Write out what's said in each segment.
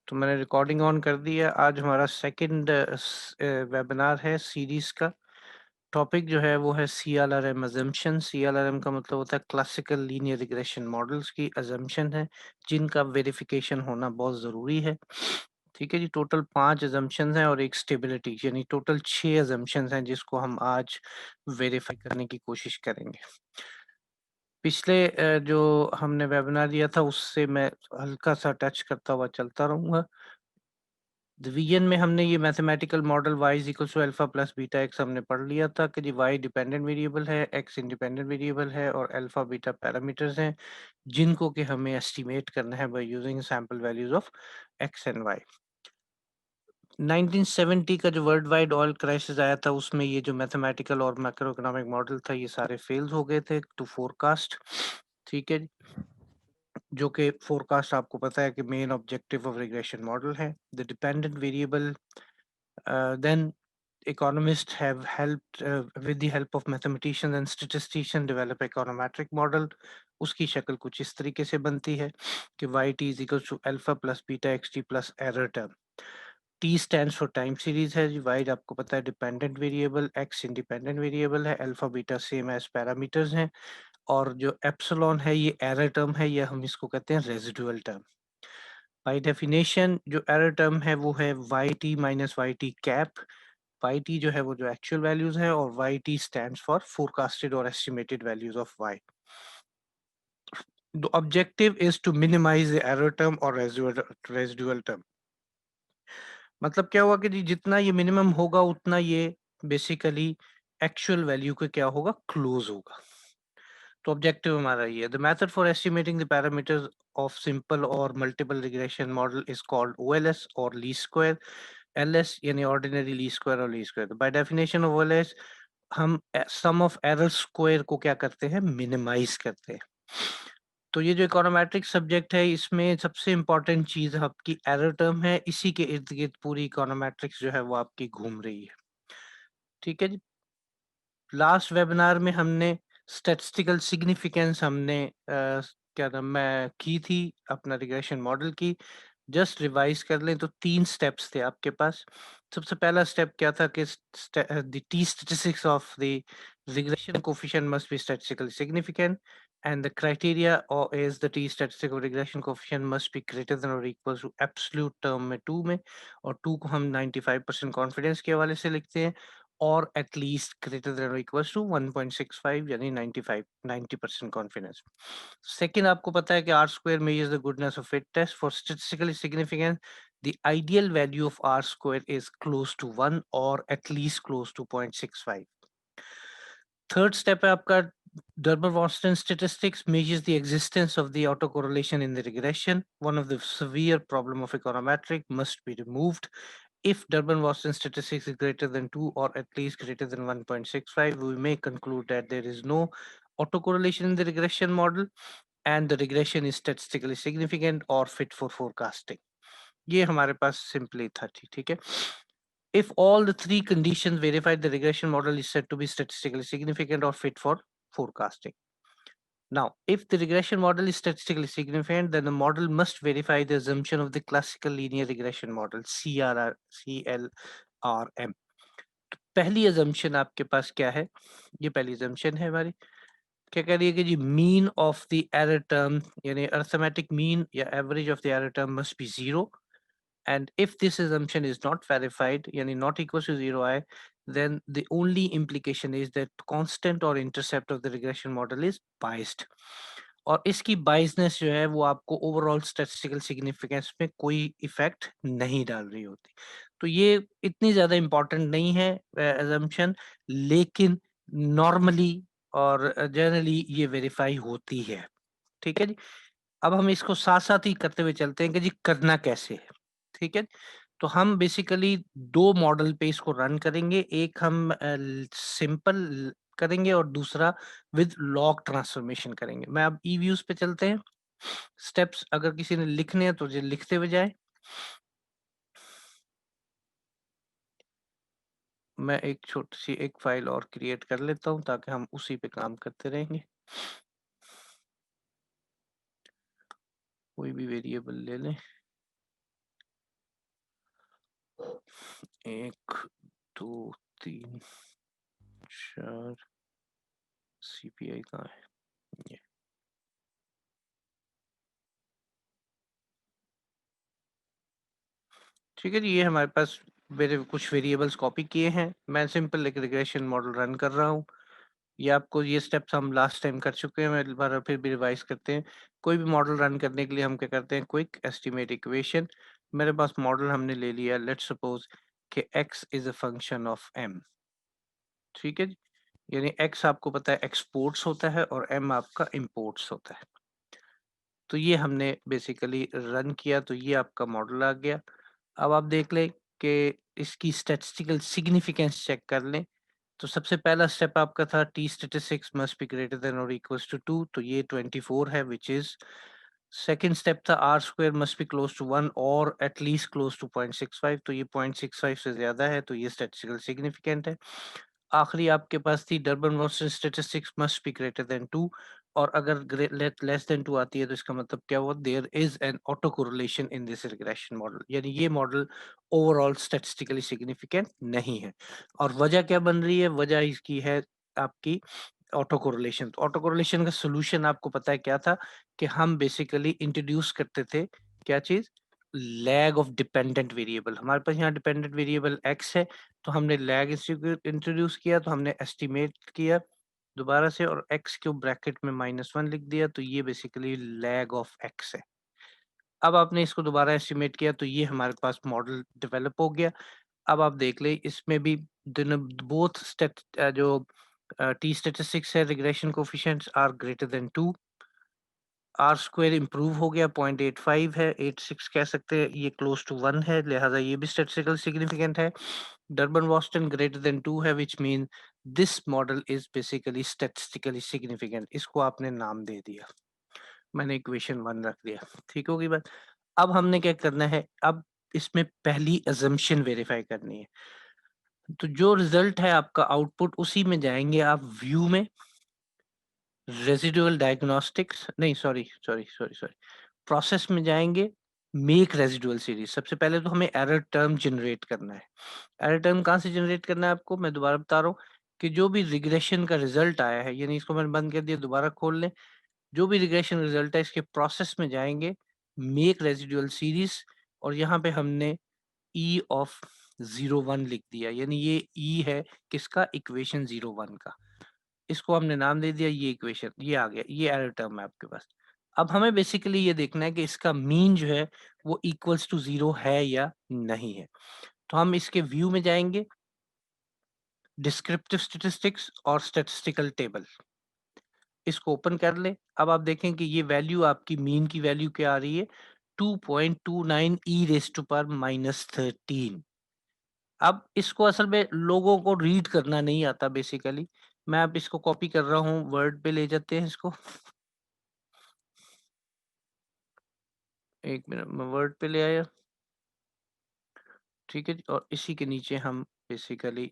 तो मैंने recording on कर दी है। आज हमारा सेकंड वेबिनार है सीरीज का। टॉपिक जो है वो है CLRM अजम्पशन। CLRM का मतलब होता है क्लासिकल लीनियर रिग्रेशन मॉडल्स की अजम्पशन है जिनका वेरिफिकेशन होना बहुत ज़रूरी है। ठीक है जी, टोटल 5 अजम्पशन हैं और एक स्टेबिलिटी, यानी टोटल 6 अजम्पशन हैं जिसको हम आज वेरीफाई करने की कोशिश करेंगे। पिछले जो हमने वेबिनार दिया था उससे मैं हल्का सा टच करता हुआ चलता रहूँगा। डिवीजन में हमने ये mathematical model y is equal to alpha plus beta x हमने पढ़ लिया था कि जी y डिपेंडेंट वेरिएबल है, x इंडिपेंडेंट वेरिएबल है और अल्फा बीटा पैरामीटर्स हैं जिनको कि हमें एस्टिमेट करना है by using sample values of x and y। 1970 का जो वर्ल्ड वाइड ऑयल क्राइसिस आया था उसमें ये जो मैथमेटिकल और मैक्रो इकोनॉमिक मॉडल था ये सारे फेल्स हो गए थे टू फोरकास्ट। ठीक है, जो कि फोरकास्ट आपको पता है कि main objective of regression model है। The dependent variable, then economists have helped with the help of mathematicians and statisticians develop econometric model। उसकी शक्ल कुछ इस तरीके से बनती है कि yt is equals to alpha plus beta xt plus error term। t stands for time series है जी, y आपको पता है dependent variable, x independent variable है, alpha beta same as parameters हैं और जो एप्सिलॉन है ये एरर टर्म है, ये हम इसको कहते हैं रेजिडुअल टर्म। बाय डेफिनेशन जो एरर टर्म है वो है yt minus yt cap. YT जो है वो जो एक्चुअल वैल्यूज है और YT स्टैंड्स फॉर फोरकास्टेड और estimated values of Y। The objective is to minimise the error term और रेजिडुअल टर्म। मतलब क्या हुआ कि जी जितना ये मिनिमम होगा उतना ये बेसिकली एक्चुअल वैल्यू के क्या होगा, क्लोज होगा। तो ऑब्जेक्टिव हमारा ये है। The method for estimating the parameters of simple और multiple regression model is called OLS और लीस्ट स्क्वायर। LS यानी ऑर्डिनरी लीस्ट स्क्वायर और least square. By definition of OLS हम सम ऑफ एरर स्क्वायर को क्या करते हैं, मिनिमाइज करते हैं। तो ये जो इकोनोमेट्रिक सब्जेक्ट है इसमें सबसे इंपॉर्टेंट चीज आपकी एरर टर्म है, इसी के इर्द गिर्द पूरी इकोनोमेट्रिक्स जो है वो आपकी घूम रही है। ठीक है जी, लास्ट वेबिनार में हमने स्टैटिस्टिकल सिग्निफिकेंस हमने क्या नाम मैं की थी अपना रिग्रेशन मॉडल की। जस्ट रिवाइज कर लें तो 3 स्टेप्स थे आपके पास। सबसे पहला स्टेप क्या था कि the T statistics of the regression coefficient must be statistically significant and the criteria or is the t statistical regression coefficient must be greater than or equal to absolute term में 2 में, और 2 को हम 95% confidence के हवाले से लिखते हैं और at least greater than or equals to 1.65 यानी 90% कॉन्फिडेंस। सेकंड आपको पता है कि R square measures the goodness of fit test for statistically significant the ideal value of R square is close to 1 और at least close to 0.65। Third step है आपका Durban-Watson statistics measures the existence of the autocorrelation in the regression. One of the severe problem of econometric must be removed. If Durbin-Watson statistics is greater than 2 or at least greater than 1.65, we may conclude that there is no autocorrelation in the regression model and the regression is statistically significant or fit for forecasting. ये हमारे पास simply था, ठीक है। If all the three conditions verified, the regression model is said to be statistically significant or fit for forecasting. Now, if the regression model is statistically significant, then the model must verify the assumption of the classical linear regression model, CLRM। पहली assumption आपके पास क्या है? ये पहली assumption है हमारी। क्या कह रही है कि जी mean of the error term यानी arithmetic mean या average of the error term must be 0, and if this assumption is not verified yani not equals to 0 then the only implication is that constant or intercept of the regression model is biased और इसकी बाइसनेस जो है वो आपको overall statistical significance में कोई effect नहीं डाल रही होती। तो ये इतनी ज्यादा इंपॉर्टेंट नहीं है assumption, लेकिन नॉर्मली और जनरली ये वेरीफाई होती है। ठीक है जी, अब हम इसको साथ साथ ही करते हुए चलते हैं कि जी करना कैसे है। ठीक है, तो हम बेसिकली 2 मॉडल पे इसको रन करेंगे। एक हम सिंपल करेंगे और दूसरा विद लॉग ट्रांसफॉर्मेशन करेंगे। मैं अब ई व्यूज पे चलते हैं। स्टेप्स अगर किसी ने लिखने हैं तो जो लिखते हुए जाए। मैं एक छोटी सी एक फाइल और क्रिएट कर लेता हूं ताकि हम उसी पे काम करते रहेंगे। कोई भी वेरिएबल ले लें। 1 2 3 4 CPI कहाँ है ये? ठीक है जी, ये हमारे पास मेरे कुछ वेरिएबल्स कॉपी किए हैं। मैं सिंपल एक रिग्रेशन मॉडल रन कर रहा हूँ। ये आपको ये स्टेप्स हम लास्ट टाइम कर चुके हैं, मैं एक बार फिर भी रिवाइज करते हैं। कोई भी मॉडल रन करने के लिए हम क्या करते हैं, क्विक एस्टिमेट इक्वेशन। मेरे पास मॉडल हमने ले लिया, लेट्स सपोज कि x is a function of m। ठीक है जी, यानी x आपको पता है एक्सपोर्ट्स होता है और m आपका इंपोर्ट्स होता है। तो ये हमने बेसिकली रन किया, तो ये आपका मॉडल आ गया। अब आप देख लें कि इसकी स्टैटिस्टिकल सिग्निफिकेंस चेक कर लें। तो सबसे पहला स्टेप आपका था T statistics must be greater than और इक्वल्स टू 2, तो ये 24 है, विच इज। सेकंड स्टेप था R square must be close to 1 और एटलीस्ट क्लोज टू 0.65, तो ये 0.65 से ज्यादा है, तो ये स्टैटिस्टिकल सिग्निफिकेंट है। आखिरी आपके पास थी Durban Watson statistics must be greater than 2, और अगर लेस देन 2 आती है तो इसका मतलब क्या हुआ, there is an autocorrelation in this regression model, यानी ये मॉडल ओवरऑल स्टैटिस्टिकली सिग्निफिकेंट नहीं है। और वजह क्या बन रही है, वजह इसकी है आपकी ऑटो कोरिलेशन। तो ऑटो कोरिलेशन का सोल्यूशन आपको पता है क्या था, कि हम बेसिकली इंट्रोड्यूस करते थे क्या चीज, लैग ऑफ डिपेंडेंट वेरिएबल। हमारे पास यहाँ डिपेंडेंट वेरिएबल x है, तो हमने लैग इंट्रोड्यूस किया, तो हमने एस्टिमेट किया दोबारा से और x क्यूब ब्रैकेट में -1 लिख दिया, तो ये बेसिकली लैग ऑफ x है। अब आपने इसको दोबारा एस्टिमेट किया, तो ये हमारे पास मॉडल डेवलप हो गया। अब आप देख लें इसमें भी दोनों बोथ स्टेट जो टी स्टेटिस्टिक्स है, regression coefficients are greater than 2। R square improve हो गया, 0.85 है, 86 कह सकते हैं, ये क्लोज टू 1 है, लिहाजा ये भी स्टैटिस्टिकल सिग्निफिकेंट है। डर्बन वॉस्टन ग्रेटर देन 2 है, which mean this model is basically statistically significant. इसको आपने नाम दे दिया, मैंने इक्वेशन 1 रख दिया। ठीक होगी बात। अब हमने क्या करना है, अब इसमें पहली अजम्पशन वेरीफाई करनी है। तो जो रिजल्ट है आपका आउटपुट, उसी में जाएंगे आप व्यू में, रेजिडुअल डायग्नोस्टिक्स, नहीं sorry sorry sorry sorry, process में जाएंगे, मेक रेजिडुअल सीरीज। सबसे पहले तो हमें एरर टर्म जनरेट करना है। एरर टर्म कहाँ से जनरेट करना है आपको, मैं दोबारा बता रहा हूँ कि जो भी रिग्रेशन का रिजल्ट आया है, यानी इसको मैंने बंद कर दिया, दोबारा खोल लें, जो भी रिग्रेशन रिजल्ट है इसके प्रोसेस में जाएंगे, मेक रेजिडुअल सीरीज, और यहाँ पे हमने ई ऑफ 01 लिख दिया, यानी ये ई है किसका, इक्वेशन 01 का। इसको हमने नाम दे दिया, ये इक्वेशन ये आ गया, ये एरर टर्म है आपके पास। अब हमें बेसिकली ये देखना है कि इसका मीन जो है वो इक्वल्स टू 0 है या नहीं है। तो हम इसके व्यू में जाएंगे, डिस्क्रिप्टिव स्टैटिस्टिक्स और स्टैटिस्टिकल टेबल, इसको ओपन कर ले। अब आप देखें कि ये वैल्यू आपकी मीन की वैल्यू क्या आ रही है, 2.29 ई रेस टू पर -13। अब इसको असल में लोगों को रीड करना नहीं आता बेसिकली। मैं अब इसको कॉपी कर रहा हूँ, वर्ड पे ले जाते हैं इसको। एक मिनट, मैं वर्ड पे ले आया। ठीक है जी, और इसी के नीचे हम बेसिकली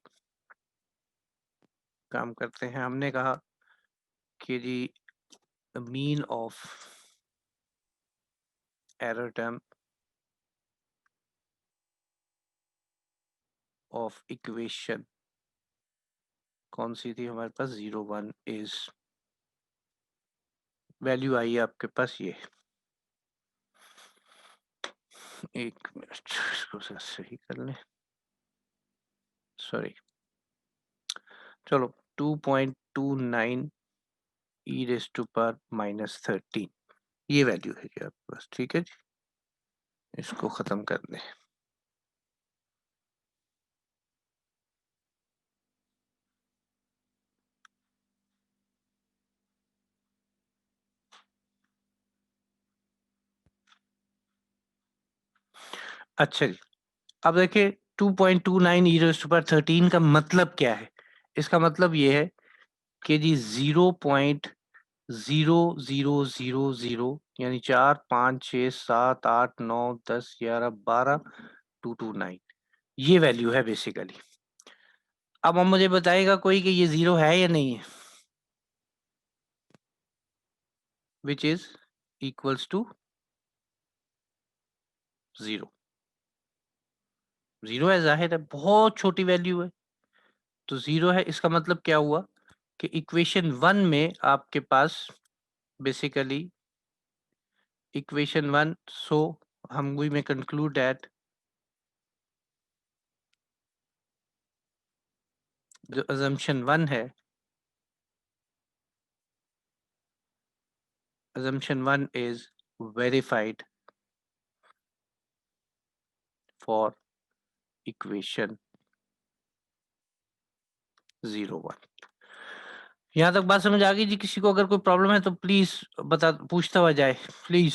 काम करते हैं। हमने कहा कि जी mean of error term of equation कौन सी थी हमारे पास, 01 इज, वैल्यू आई है आपके पास ये। एक मिनट, इसको सही कर लें, सॉरी, चलो 2.29 ई रेस टू पावर -13, ये वैल्यू है जी आपके पास। ठीक है जी, इसको खत्म कर दें। अच्छा जी, अब देखिए 2.29 ई रेस टू पावर 13 का मतलब क्या है। इसका मतलब ये है कि जी 0.0000, यानी 4 5 6 7 8 9 10 11 12 229, ये वैल्यू है बेसिकली। अब हम मुझे बताएगा कोई कि ये 0 है या नहीं है, विच इज इक्वल्स टू 0। 0 है, ज़ाहिर है बहुत छोटी वैल्यू है, तो 0 है। इसका मतलब क्या हुआ कि इक्वेशन 1 में आपके पास बेसिकली equation 1, so हम we may conclude that जो assumption 1 है, assumption 1 is verified for equation 01। यहाँ तक बात समझ आ गई जी? किसी को अगर कोई प्रॉब्लम है तो प्लीज बता, पूछता हुआ जाए प्लीज।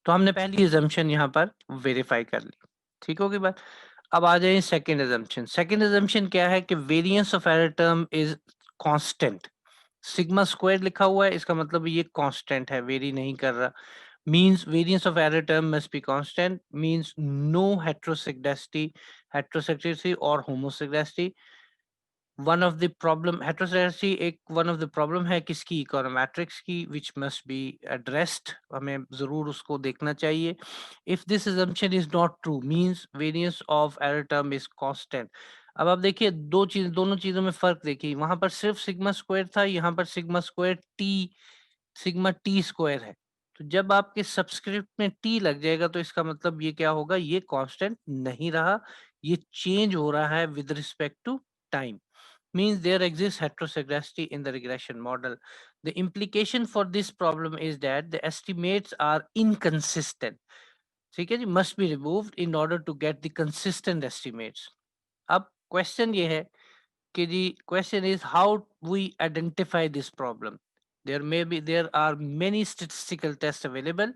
तो हमने पहली assumption यहाँ पर वेरीफाई कर ली, ठीक होगी बात। अब आ जाए सेकेंड assumption। सेकेंड assumption क्या है कि variance of error term is constant. Sigma square लिखा हुआ है, इसका मतलब ये कांस्टेंट है, वेरी नहीं कर रहा। means variance of error term must be constant, means no heteroscedasty or homoscedasty। one of the problem heteroscedasty एक one of the problem है किसकी, econometrics की, which must be addressed, हमें जरूर उसको देखना चाहिए। if this assumption is not true means variance of error term is constant। अब आप देखिए दोनों चीजों में फर्क देखिए, वहां पर सिर्फ सिग्मा स्क्वायर था, यहाँ पर sigma square sigma T square है। तो जब आपके सब्सक्रिप्ट में टी लग जाएगा तो इसका मतलब ये क्या होगा, ये कांस्टेंट नहीं रहा, ये चेंज हो रहा है with respect to time. means there exists heteroscedasty in the regression model। The implication for this problem is that the estimates are inconsistent। ठीक है जी, must be removed in order to get the consistent estimates। अब question ये है कि जी, question is how we identify this problem। there are many statistical tests available।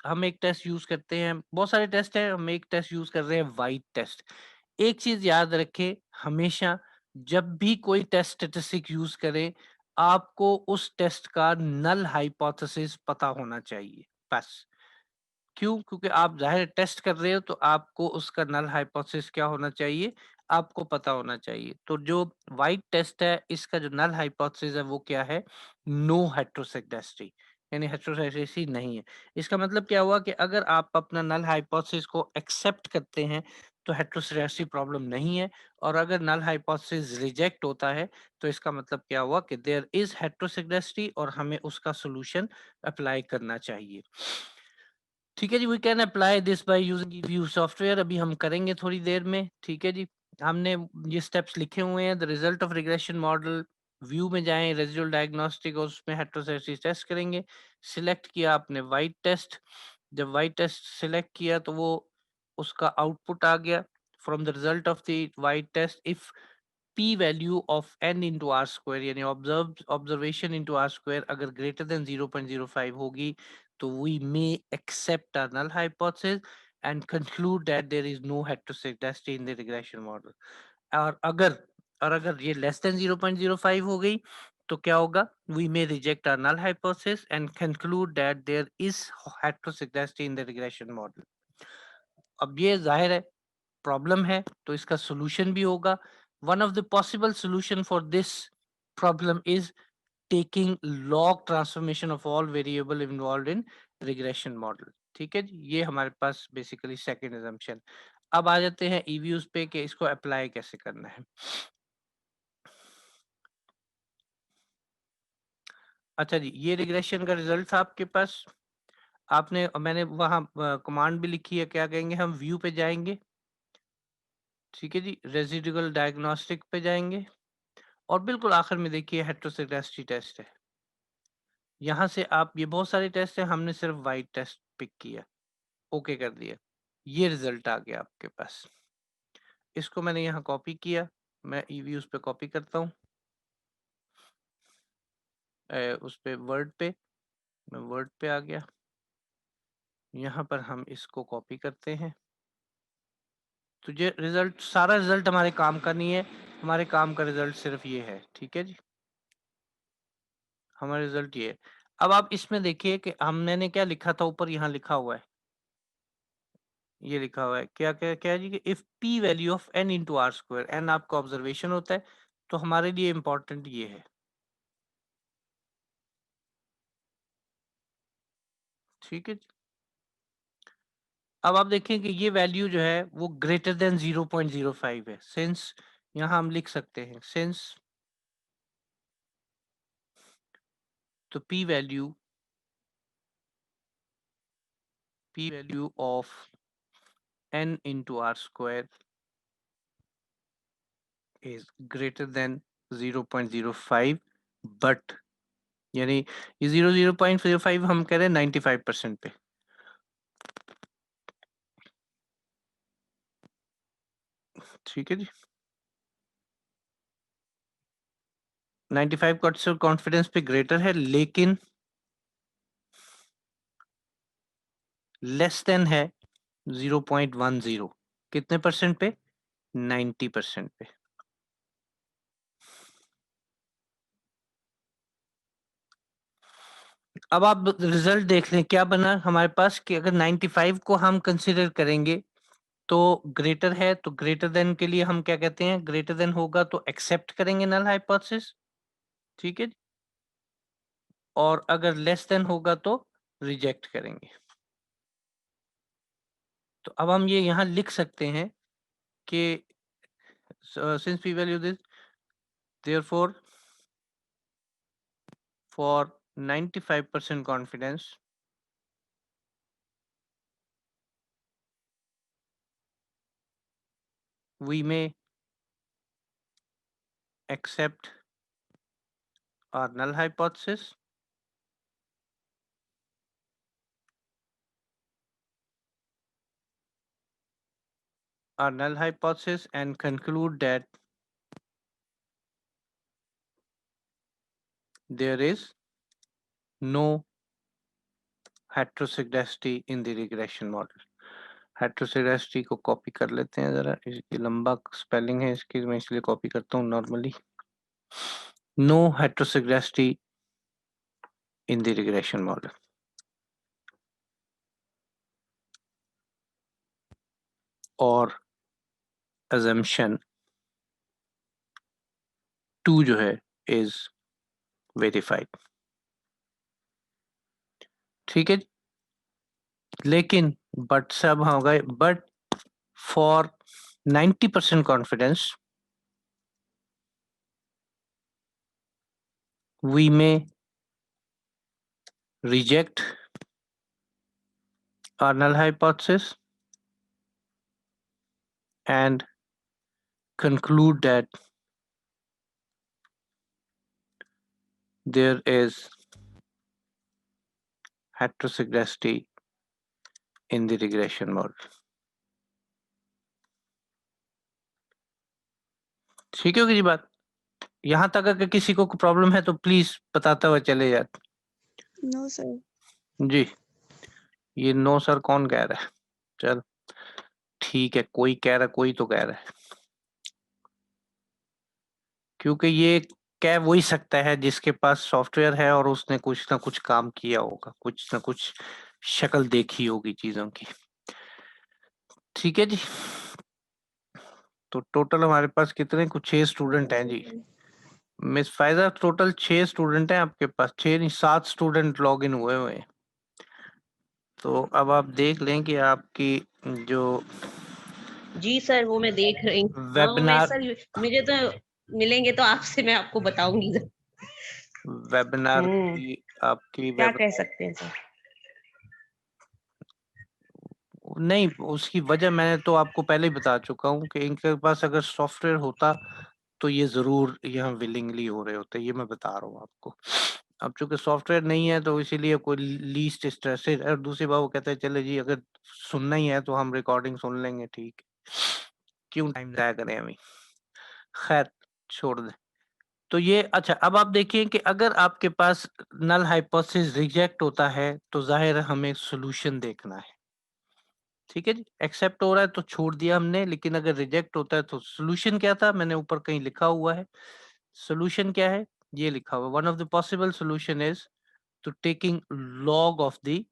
हम एक test use करते हैं, बहुत सारे टेस्ट हैं, हम एक टेस्ट यूज कर रहे हैं, वाइट टेस्ट। एक चीज याद रखें हमेशा, जब भी कोई टेस्ट स्टेटिस्टिक यूज करें, आपको उस टेस्ट का नल हाइपोथेसिस पता होना चाहिए बस। क्यों? क्योंकि आप ज़ाहिर टेस्ट कर रहे हो तो आपको उसका नल हाइपोथेसिस क्या होना चाहिए, आपको पता होना चाहिए। तो जो वाइट टेस्ट है, इसका जो नल हाइपोथेसिस है वो क्या है, नो हेट्रोसेक्डेस्टी, यानी हेट्रोसेक्डेस्टी नहीं है। इसका मतलब क्या हुआ कि अगर आप अपना नल हाइपोथेसिस को एक्सेप्ट करते हैं तो हेट्रोसेक्डेस्टी प्रॉब्लम नहीं है, और अगर नल हाइपोथेसिस रिजेक्ट होता है तो इसका मतलब क्या हुआ कि देयर इज हेट्रोसेक्डेस्टी और हमें उसका सोल्यूशन अप्लाई करना चाहिए। ठीक है जी, we can apply this by using view software, अभी हम करेंगे थोड़ी देर में। ठीक है जी, हमने ये स्टेप्स लिखे हुए हैं। The result of regression model, view में जाएं, रेजिडुअल डायग्नोस्टिक और उसमें हेट्रोसेसिस टेस्ट करेंगे। सिलेक्ट किया आपने वाइट टेस्ट, जब वाइट टेस्ट सिलेक्ट किया तो वो उसका आउटपुट आ गया from the result of the white test. If p value of n into R square, यानी ऑब्जर्वेशन इंटू आर स्क्वायर अगर ग्रेटर देन 0.05 होगी तो we may accept our null hypothesis and conclude that there is no heteroscedasty in the regression model। और अगर ये less than 0.05 हो गई तो क्या होगा, we may reject our null hypothesis and conclude that there is heteroscedasty in the regression model। अब ये जाहिर है प्रॉब्लम है तो इसका सॉल्यूशन भी होगा। One of the possible solution for this problem is taking log transformation of all variable involve in regression model. ठीक है जी, ये हमारे पास बेसिकली सेकंड assumption। अब आ जाते हैं ईव्यूज पे कि इसको अप्लाई कैसे करना है। अच्छा जी, ये रिग्रेशन का रिजल्ट था आपके पास, आपने मैंने वहाँ कमांड भी लिखी है, क्या कहेंगे हम, व्यू पे जाएंगे। ठीक है जी, रेजिडुअल डायग्नोस्टिक पे जाएंगे और बिल्कुल आखिर में देखिए हेट्रोसेडेस्टी टेस्ट है। यहाँ से आप, ये बहुत सारे टेस्ट है, हमने सिर्फ वाइट टेस्ट पिक किया, ओके कर दिया, ये रिजल्ट आ गया आपके पास। इसको मैंने यहाँ कॉपी किया, मैं ईव्यूज पे कॉपी करता हूँ, उस पे वर्ड पे, मैं वर्ड पे आ गया, यहाँ पर हम इसको कॉपी करते हैं। तो ये रिजल्ट, सारा रिजल्ट हमारे काम का नहीं है, हमारे काम का रिजल्ट सिर्फ ये है। ठीक है जी, हमारा रिजल्ट ये है। अब आप इसमें देखिए कि हमने क्या लिखा था, ऊपर यहाँ लिखा हुआ है, ये लिखा हुआ है क्या क्या क्या है जी, कि if p value of n into R square, n आपका ऑब्जर्वेशन होता है, तो हमारे लिए इंपॉर्टेंट ये है। ठीक है जी, अब आप देखें कि ये वैल्यू जो है वो ग्रेटर देन 0.05 है, सिंस यहाँ हम लिख सकते हैं सिंस तो p value of n into r square is greater than 0.05, but यानी ये 0.05 हम कह रहे हैं 95% पे। ठीक है जी, 95% कॉन्फिडेंस पे ग्रेटर है, लेकिन लेस देन है 0.10, कितने परसेंट पे? 90% पे। अब आप रिजल्ट देख लें क्या बना हमारे पास कि अगर 95 को हम कंसिडर करेंगे तो ग्रेटर है, तो ग्रेटर देन के लिए हम क्या कहते हैं, ग्रेटर देन होगा तो एक्सेप्ट करेंगे नल हाइपोथेसिस। ठीक है, और अगर लेस देन होगा तो रिजेक्ट करेंगे। तो अब हम ये यहाँ लिख सकते हैं कि since p value this, therefore for 95% confidence we may accept our null hypothesis and conclude that there is no heteroscedasticity in the regression model। हेट्रोसेडेस्टी को कॉपी कर लेते हैं जरा, इसकी लंबा स्पेलिंग है इसकी, मैं इसलिए कॉपी करता हूँ normally. No heteroscedasticity in the regression model. और assumption 2 जो है is verified। ठीक है, लेकिन बट सब हो गए, but for 90% confidence we may reject our null hypothesis and conclude that there is heteroscedasticity in the regression model। ठीक है जी बात, यहाँ तक अगर किसी को प्रॉब्लम है तो प्लीज बताता हुआ चले जाए। No sir. जी, ये नो सर कौन कह रहा है? चल ठीक है, कोई कह रहा है, कोई तो कह रहा है, क्योंकि ये कह वही सकता है जिसके पास सॉफ्टवेयर है और उसने कुछ ना कुछ काम किया होगा, कुछ ना कुछ शक्ल देखी होगी चीजों की। ठीक है जी, तो टोटल हमारे पास कितने, कुछ 6 स्टूडेंट हैं जी। मिस फायदा टोटल 6 स्टूडेंट हैं आपके पास, 6 नहीं 7 स्टूडेंट लॉग इन हुए हुए हैं। तो अब आप देख लें कि आपकी जो जी सर, वो मैं देख रही हूँ। हाँ, वो मैं वेबिनार सर मुझे तो मिलेंगे तो आपसे मैं आपको बताऊंगी। वेबिनार की आपकी क्या कह सकते हैं सर? नहीं, उसकी वजह मैंने तो आपको पहले ही बता चुका हूँ कि इनके पास अगर सॉफ्टवेयर होता तो ये जरूर यहाँ विलिंगली हो रहे होते, ये मैं बता रहा हूँ आपको। अब चूंकि सॉफ्टवेयर नहीं है तो इसीलिए कोई लीस्ट स्ट्रेसेड। और दूसरी बात वो कहते हैं चले जी अगर सुनना ही है तो हम रिकॉर्डिंग सुन लेंगे, ठीक क्यों टाइम जाया करें अभी। खैर छोड़ दे। तो ये अच्छा, अब आप देखिए कि अगर आपके पास नल हाइपोथेसिस रिजेक्ट होता है तो जाहिर है हमें सोल्यूशन देखना है। ठीक है जी, एक्सेप्ट हो रहा है तो छोड़ दिया हमने, लेकिन अगर रिजेक्ट होता है तो सोल्यूशन क्या था, मैंने ऊपर कहीं लिखा हुआ है। सोल्यूशन क्या है, ये लिखा हुआ, one of the possible solution is to taking log of the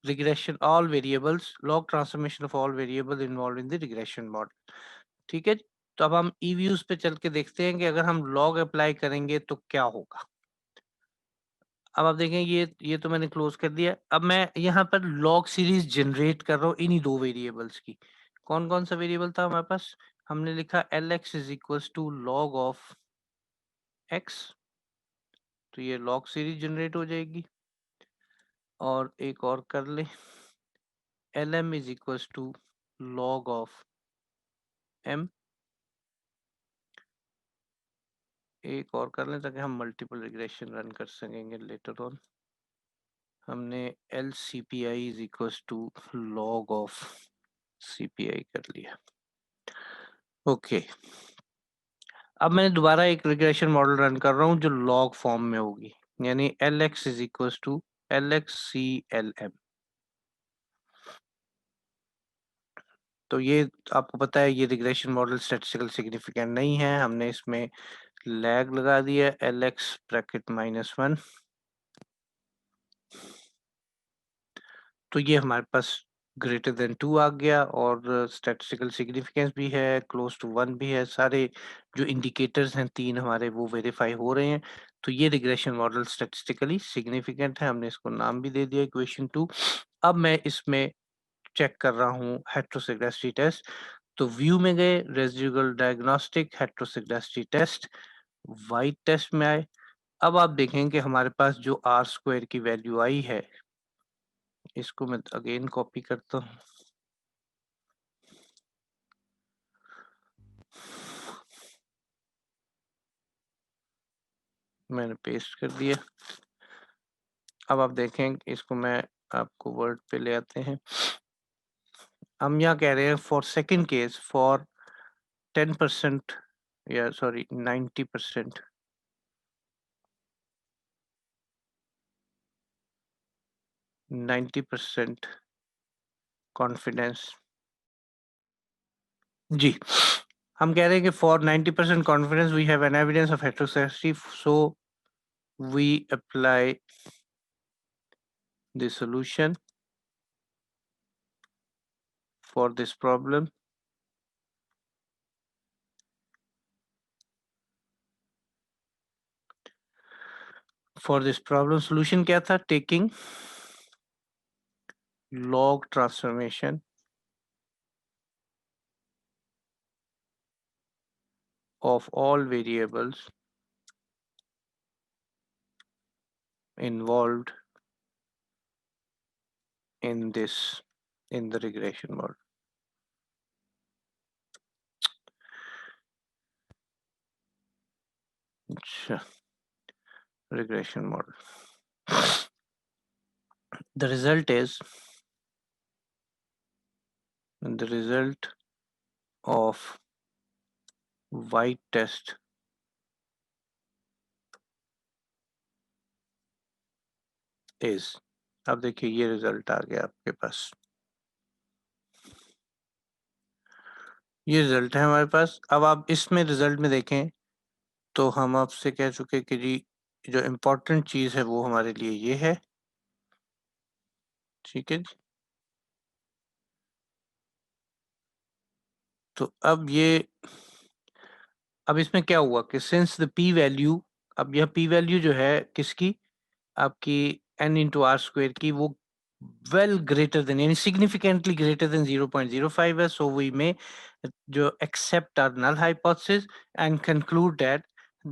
regression all variables, log transformation of all variable involve in the regression model. ठीक है जी, तो अब हम ई व्यूज पे चल के देखते हैं कि अगर हम लॉग अप्लाई करेंगे तो क्या होगा। अब आप देखें ये तो मैंने क्लोज कर दिया। अब मैं यहाँ पर लॉग सीरीज जनरेट कर रहा हूँ इन्हीं दो वेरिएबल्स की। कौन कौन सा वेरिएबल था हमारे पास? हमने लिखा LX is equals to log of x, तो ये लॉग सीरीज जनरेट हो जाएगी। और एक और कर ले, LM is equals to log of M। एक और कर लें ताकि हम मल्टीपल रिग्रेशन रन कर सकेंगे लेटर ऑन। हमने LCPI is equals to log of CPI कर लिया। ओके, अब मैं दोबारा एक रिग्रेशन मॉडल रन कर रहा हूँ जो लॉग फॉर्म में होगी, यानी LX is equals to LXCLM। तो ये आपको पता है ये रिग्रेशन मॉडल स्टैटिस्टिकल सिग्निफिकेंट नहीं है, हमने इसमें लैग लगा दिया LX ब्रैकेट -1। तो ये हमारे पास ग्रेटर देन 2 आ गया और स्टैटिस्टिकल सिग्निफिकेंस भी है, क्लोज टू 1 भी है। सारे जो इंडिकेटर्स हैं 3 हमारे वो वेरीफाई हो रहे हैं। तो ये रिग्रेशन मॉडल स्टैटिस्टिकली सिग्निफिकेंट है, हमने इसको नाम भी दे दिया इक्वेशन 2। अब मैं इसमें चेक कर रहा हूँ हेटेरोसेगेस्टी टेस्ट। तो व्यू में गए, residual diagnostic, heteroscedasticity test, white test में आए। अब आप देखें कि हमारे पास जो आर स्क्वायर की वैल्यू आई है, इसको मैं अगेन कॉपी करता हूँ। मैंने पेस्ट कर दिया। अब आप देखें, इसको मैं आपको वर्ड पे ले आते हैं। हम यहाँ कह रहे हैं फॉर सेकंड केस फॉर 10% या सॉरी 90%, 90% कॉन्फिडेंस। जी, हम कह रहे हैं कि for 90% confidence we have an evidence of heteroscedasticity, so we apply the solution for this problem. For this problem solution क्या था? Taking log transformation of all variables involved in the regression model. अच्छा, regression model. The result of white test is, अब देखिए ये result आ गया आपके पास, ये result है हमारे पास। अब आप इसमें रिजल्ट में देखें तो हम आपसे कह चुके कि जी जो इम्पोर्टेंट चीज है वो हमारे लिए ये है, ठीक है जी। तो अब इसमें क्या हुआ कि सिंस द पी वैल्यू, अब यह पी वैल्यू जो है किसकी, आपकी n इंटू आर स्क्वेयर की, वो वेल ग्रेटर देन यानी सिग्निफिकेंटली ग्रेटर देन 0.05 है। सो वी में जो accept our null hypothesis and conclude that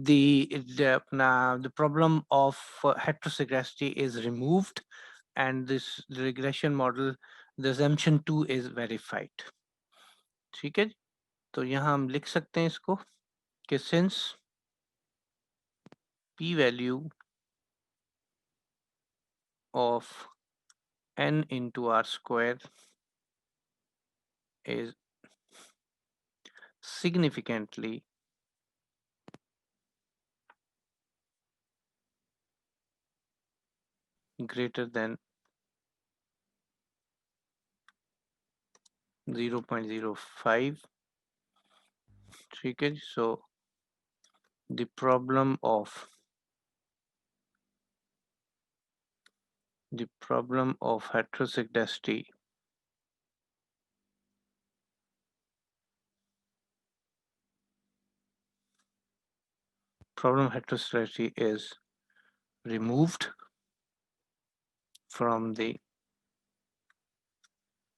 the problem of heteroscedasty is removed and this regression model, the assumption 2 is verified। ठीक है जी, तो यहाँ हम लिख सकते हैं इसको कि since p value of n into r square is significantly greater than 0.05, ठीक है। so the problem of heteroscedasty is removed from the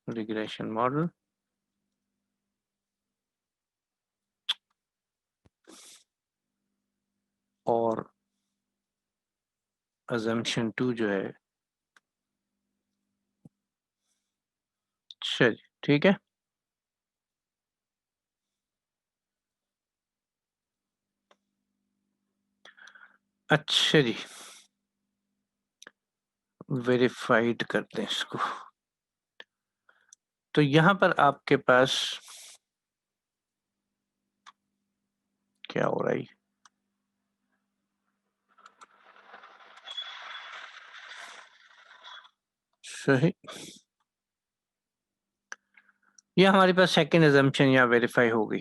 regression model. और assumption 2 जो है, चलिए ठीक है। अच्छा जी, वेरीफाइड करते हैं इसको। तो यहां पर आपके पास क्या हो रहा है, सही, ये हमारे पास सेकंड assumption यहाँ वेरीफाई हो गई।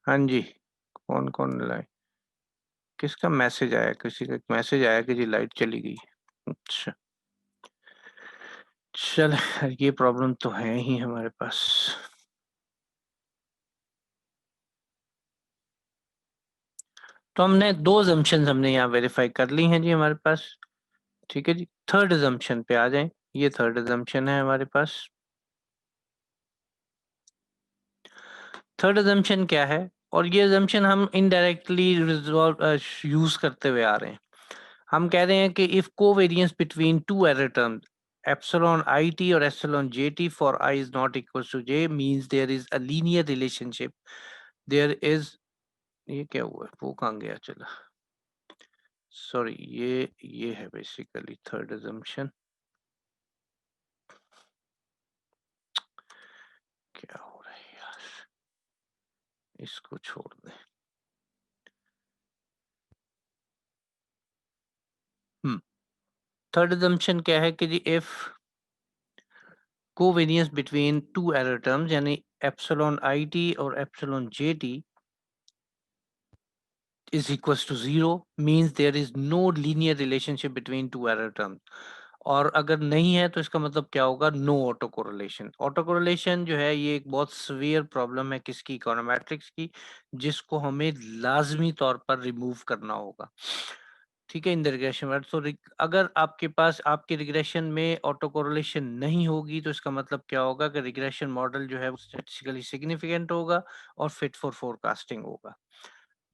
हाँ जी, कौन कौन लाए, किसका मैसेज आया, किसी का मैसेज आया कि जी लाइट चली गई। अच्छा, चल ये प्रॉब्लम तो है ही हमारे पास। तो हमने दो assumptions हमने यहाँ वेरीफाई कर ली हैं जी हमारे पास। ठीक है जी, थर्ड assumption पे आ जाएं। ये थर्ड assumption है हमारे पास। थर्ड assumption क्या है, और ये assumption हम इनडायरेक्टली रिजॉल्व यूज करते हुए आ रहे हैं। हम कह रहे हैं कि if covariance between two error terms epsilon it or epsilon jt for I is not equals to j means there is a linear relationship, there is, ये क्या हुआ, वो कहाँ गया चला, सॉरी, ये है बेसिकली थर्ड assumption। क्या हो रहा है यार, इसको छोड़ दें। थर्ड assumption क्या है कि जी if covariance between two error terms यानी epsilon it और epsilon jt is equals to 0 means there is no linear relationship between two error terms। और अगर नहीं है तो इसका मतलब क्या होगा, no autocorrelation. Autocorrelation जो है ये एक बहुत सीवियर प्रॉब्लम है किसकी, इकोनोमेट्रिक्स की, जिसको हमें लाजमी तौर पर रिमूव करना होगा। ठीक है, इन द रिग्रेशन। तो अगर आपके पास आपके रिग्रेशन में ऑटो कोरिलेशन नहीं होगी तो इसका मतलब क्या होगा कि रिग्रेशन मॉडल जो है वो स्टैटिस्टिकली सिग्निफिकेंट होगा और फिट फॉर फोरकास्टिंग होगा।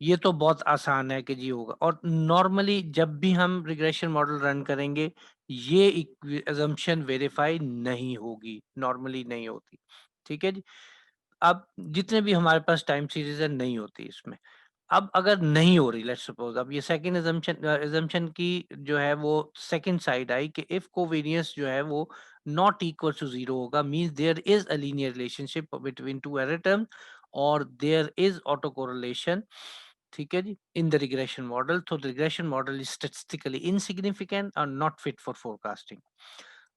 ये तो बहुत आसान है कि जी होगा। और नॉर्मली जब भी हम रिग्रेशन मॉडल रन करेंगे ये assumption वेरीफाई नहीं होगी, नॉर्मली नहीं होती। ठीक है जी, अब जितने भी हमारे पास टाइम सीरीज है नहीं होती इसमें। अब अगर नहीं हो रही, लेट्स सपोज, अब ये सेकंड assumption की जो है वो सेकंड साइड आई कि इफ कोवेरियंस जो है वो नॉट इक्वल टू 0 होगा, means there is a linear relationship between two error term और देयर इज ऑटो कोरिलेशन। ठीक है जी, इन द रिग्रेशन मॉडल, तो regression model is statistically insignificant और नॉट फिट फॉर फोरकास्टिंग।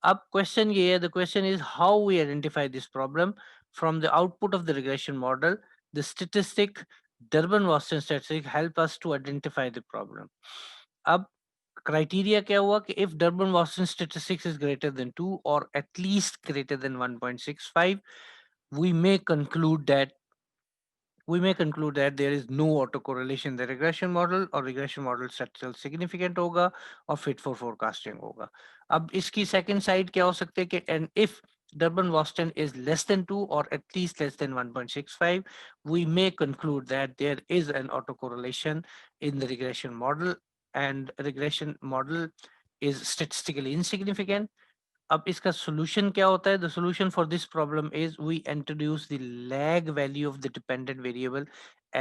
अब क्वेश्चन ये है, the question is how we identify this problem from the output of the regression model, the statistic Durbin-Watson statistic help us to identify the problem। अब क्राइटेरिया क्या हुआ कि if Durbin-Watson statistics is greater than 2 or at least greater than 1.65, we may conclude that there is no autocorrelation in the regression model और regression model statistical significant होगा और fit for forecasting होगा। अब इसकी second side क्या हो सकती है कि and if Durbin-Watson is less than 2 or at least less than 1.65, we may conclude that there is an autocorrelation in the regression model and regression model is statistically insignificant। अब इसका solution क्या होता है? The solution for this problem is we introduce the lag value of the dependent variable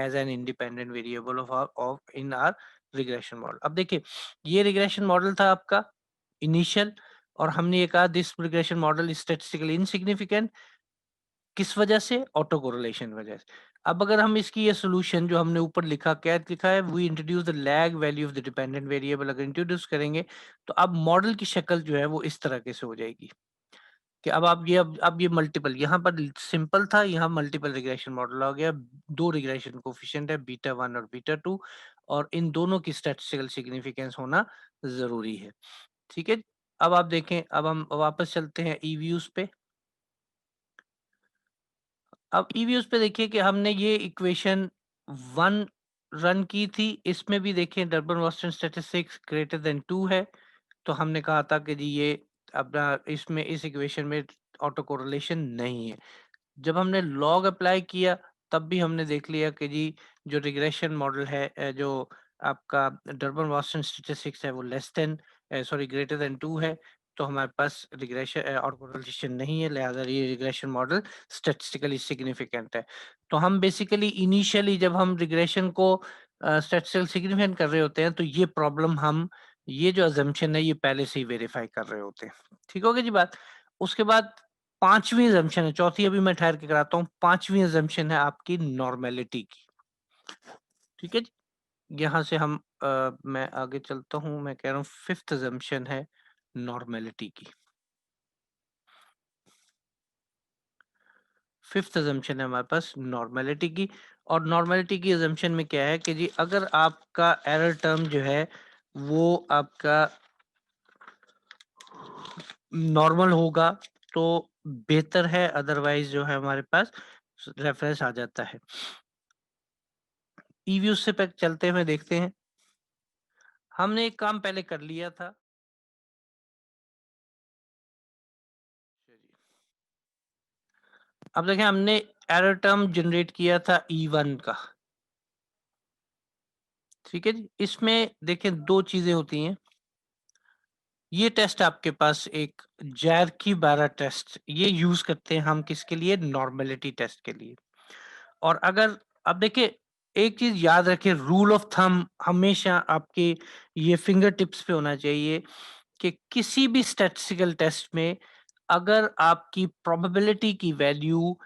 as an independent variable of in our regression model। अब देखिए ये regression model था आपका initial, और हमने ये कहा this regression model is statistically insignificant, किस वजह से, ऑटो कोरिलेशन वजह से। अब अगर हम इसकी ये सॉल्यूशन जो हमने ऊपर लिखा, क्या लिखा है, we introduce the lag value of the dependent variable, अगर इंट्रोड्यूस करेंगे तो अब मॉडल की शक्ल जो है वो इस तरह के से हो जाएगी कि अब आप ये अब ये मल्टीपल, यहाँ पर सिंपल था, यहाँ मल्टीपल रिग्रेशन मॉडल आ गया। दो रिग्रेशन कोफिशिएंट है, बीटा 1 और बीटा 2, और इन दोनों की स्टैटिस्टिकल सिग्निफिकेंस होना जरूरी है। ठीक है, अब आप देखें, अब हम वापस चलते हैं ईव्यूज पे। अब ईवीएस पे देखिए कि हमने ये इक्वेशन 1 रन की थी, इसमें भी देखिए Durban Boston statistics greater than 2 है, तो हमने कहा था कि जी ये अपना इसमें इस इक्वेशन में ऑटो कोरिलेशन नहीं है। जब हमने लॉग अप्लाई किया तब भी हमने देख लिया कि जी जो रिग्रेशन मॉडल है जो आपका डर्बन बॉस्टन स्टैटिस्टिक्स है वो less than sorry greater than 2 है, तो हमारे पास रिग्रेशन और कोरिलेशन नहीं है, लिहाजा ये रिग्रेशन मॉडल स्टैटिस्टिकली सिग्निफिकेंट है। तो हम बेसिकली इनिशियली जब हम रिग्रेशन को स्टैटिस्टिकली सिग्निफिकेंट कर रहे होते हैं तो ये प्रॉब्लम हम ये जो अजम्पशन है ये पहले से ही वेरीफाई कर रहे होते हैं। ठीक हो गई जी बात। उसके बाद पांचवी अजम्पशन है, चौथी अभी मैं ठहर के कराता हूँ। पांचवी अजम्पशन है आपकी नॉर्मेलिटी की। ठीक है जी, यहाँ से हम मैं आगे चलता हूँ, मैं कह रहा हूँ फिफ्थ अजम्पशन है नॉर्मेलिटी की। फिफ्थ अजम्पशन है हमारे पास नॉर्मेलिटी की, और नॉर्मेलिटी की अजम्पशन में क्या है कि जी अगर आपका एरर टर्म जो है वो आपका नॉर्मल होगा तो बेहतर है, अदरवाइज जो है हमारे पास रेफरेंस आ जाता है। ईव्यू से पे चलते हुए देखते हैं, हमने एक काम पहले कर लिया था। अब देखें हमने एरर टर्म जनरेट किया था E1 का। ठीक है जी, इसमें देखें दो चीजें होती हैं। ये टेस्ट आपके पास एक जैरकी बारा टेस्ट ये यूज करते हैं हम किसके लिए, नॉर्मेलिटी टेस्ट के लिए। और अगर अब देखिए एक चीज याद रखें, रूल ऑफ थंब हमेशा आपके ये फिंगर टिप्स पे होना चाहिए कि किसी भी स्टैटिस्टिकल टेस्ट में अगर आपकी प्रोबेबिलिटी की वैल्यू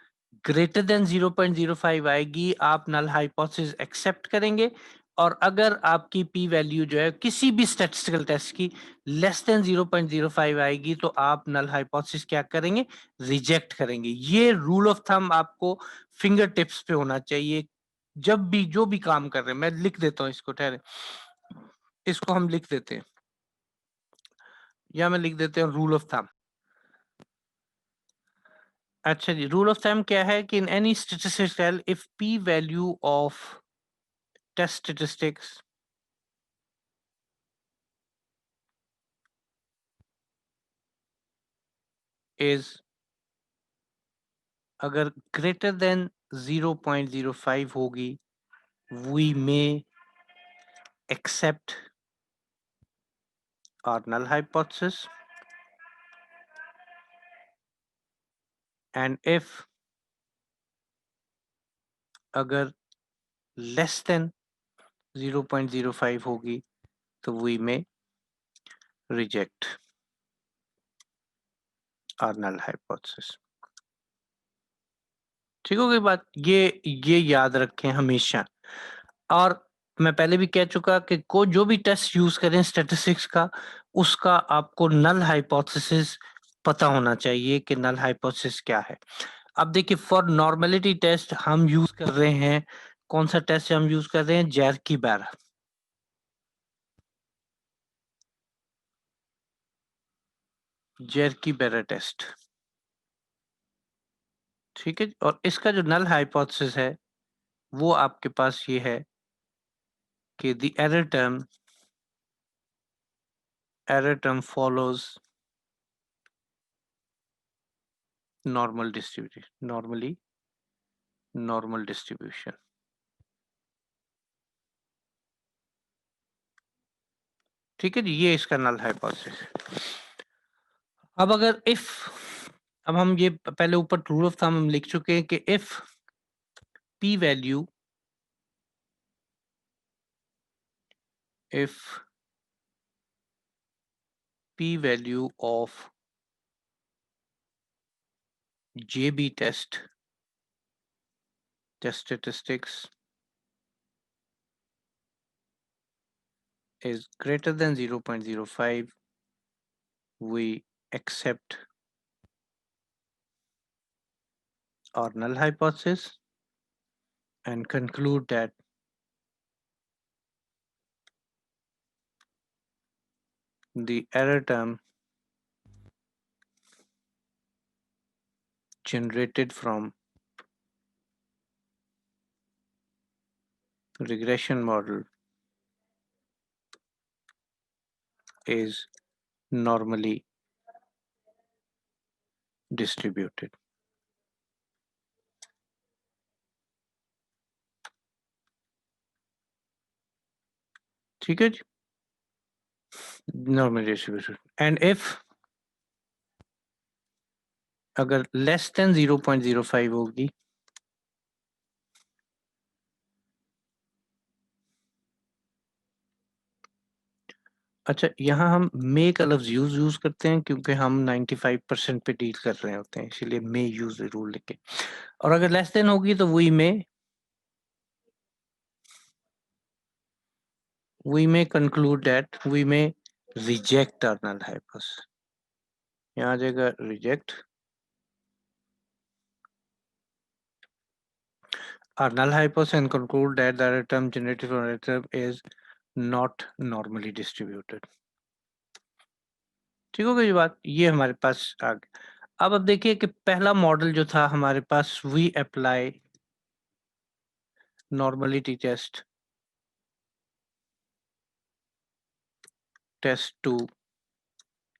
ग्रेटर देन 0.05 आएगी आप नल हाइपोथेसिस एक्सेप्ट करेंगे, और अगर आपकी पी वैल्यू जो है किसी भी स्टैटिस्टिकल टेस्ट की लेस देन 0.05 आएगी तो आप नल हाइपोथेसिस क्या करेंगे, रिजेक्ट करेंगे। ये रूल ऑफ थंब आपको फिंगर टिप्स पे होना चाहिए जब भी जो भी काम कर रहे हैं। मैं लिख देता हूँ इसको, ठहरे इसको हम लिख देते हैं, या मैं लिख देते हैं रूल ऑफ थंब। अच्छा जी, रूल ऑफ थंब क्या है कि in any statistical if P value of test statistics is अगर ग्रेटर देन 0.05 होगी we may accept our null hypothesis, and if अगर लेस देन 0.05 होगी तो वी में रिजेक्ट आर नल हाइपोथेसिस। ठीक हो गई बात, ये याद रखें हमेशा। और मैं पहले भी कह चुका कि को जो भी टेस्ट यूज करें स्टैटिस्टिक्स का उसका आपको नल हाइपोथेसिस पता होना चाहिए कि नल हाइपोथेसिस क्या है। अब देखिए फॉर नॉर्मेलिटी टेस्ट हम यूज कर रहे हैं, कौन सा टेस्ट हम यूज कर रहे हैं, जैरकी बारा। जैरकी बारा टेस्ट। ठीक है, और इसका जो नल हाइपोथेसिस है वो आपके पास ये है कि the error term follows normal distribution. ठीक है जी, ये इसका नल हाइपोथेसिस है। अब अगर इफ, अब हम ये पहले ऊपर रूल ऑफ थंब हम लिख चुके हैं कि if p value, if p value of JB test statistics is greater than 0.05, we accept our null hypothesis and conclude that the error term generated from regression model is normally distributed. ठीक है जी, normally distributed. And if अगर less than 0.05 होगी, अच्छा यहाँ हम मे का लफ्ज use करते हैं क्योंकि हम 95% पे डील कर रहे होते हैं, इसलिए मे यूज रूल लिखे। और अगर लेस देन होगी तो we may conclude that we may reject our null hypothesis. यहाँ आ जाएगा reject our null hypothesis and conclude that the error term generated from error term is not normally distributed. ठीक हो गई ये बात, ये हमारे पास आ गया। अब देखिए कि पहला मॉडल जो था हमारे पास, we apply normality test to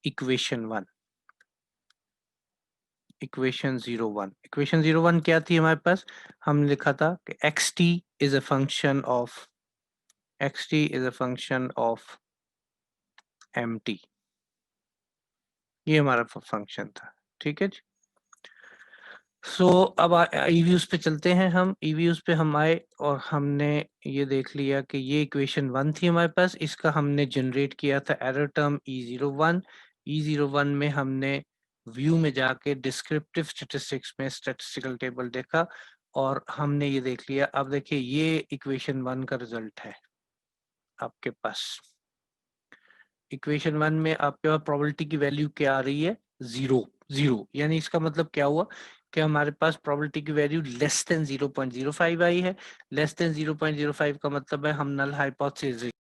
equation 1, equation 01। equation 01 क्या थी हमारे पास, हमने लिखा था कि xt is a function of mt, ये हमारा फंक्शन था। ठीक है जी, सो अब ईव्यूज पे चलते हैं हम। ईव्यूज पे हम आए और हमने ये देख लिया कि ये इक्वेशन 1 थी हमारे पास, इसका हमने जनरेट किया था एरर टर्म E01। E01 में हमने व्यू में जाके डिस्क्रिप्टिव स्टैटिस्टिक्स में स्टैटिस्टिकल टेबल देखा और हमने ये देख लिया। अब देखिए ये इक्वेशन 1 का रिजल्ट है आपके पास। इक्वेशन 1 में आपके पास प्रोबेबिलिटी की वैल्यू क्या आ रही है, 0, यानी इसका मतलब क्या हुआ कि हमारे पास प्रोबेबिलिटी की वैल्यू लेस देन 0.05 आई है। लेस देन 0.05 का मतलब है हम नल हाइपोथेसिस।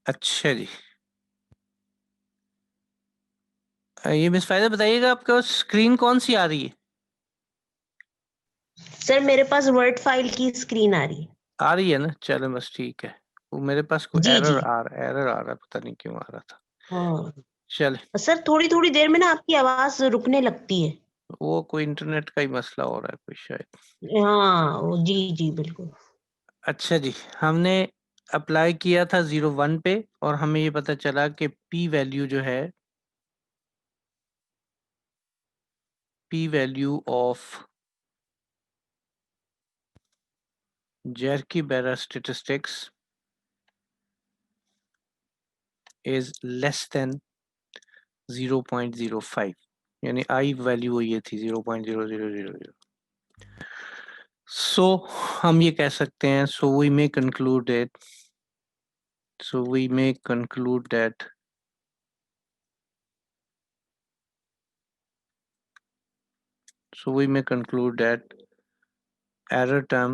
अच्छा जी, ये मिस फायदा बताइएगा आपका स्क्रीन कौन सी आ रही है? सर मेरे पास वर्ड फाइल की स्क्रीन आ रही है। आ रही है ना, चलो बस ठीक है। वो मेरे पास कोई जी जी। एरर आ रहा है, पता नहीं क्यों आ रहा था। हाँ चले, सर, थोड़ी थोड़ी देर में ना आपकी आवाज रुकने लगती है। वो कोई इंटरनेट का ही मसला हो रहा है कोई शायद। हाँ जी जी बिल्कुल। अच्छा जी, हमने अप्लाई किया था 01 पे और हमें ये पता चला कि पी वैल्यू जो है, P value of Jerky-Bera statistics is less than 0.05, यानी आई वैल्यू ये थी 0.0000। सो हम ये कह सकते हैं, so we may conclude that error term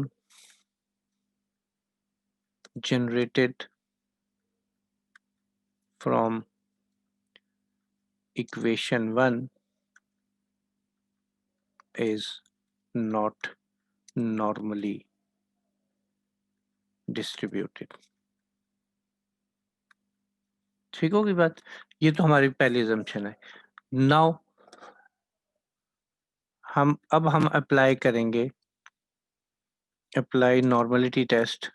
generated from equation 1 is not normally distributed। ठीक होगी बात, ये तो हमारी पहली assumption है। नाउ हम अप्लाई करेंगे, apply normality test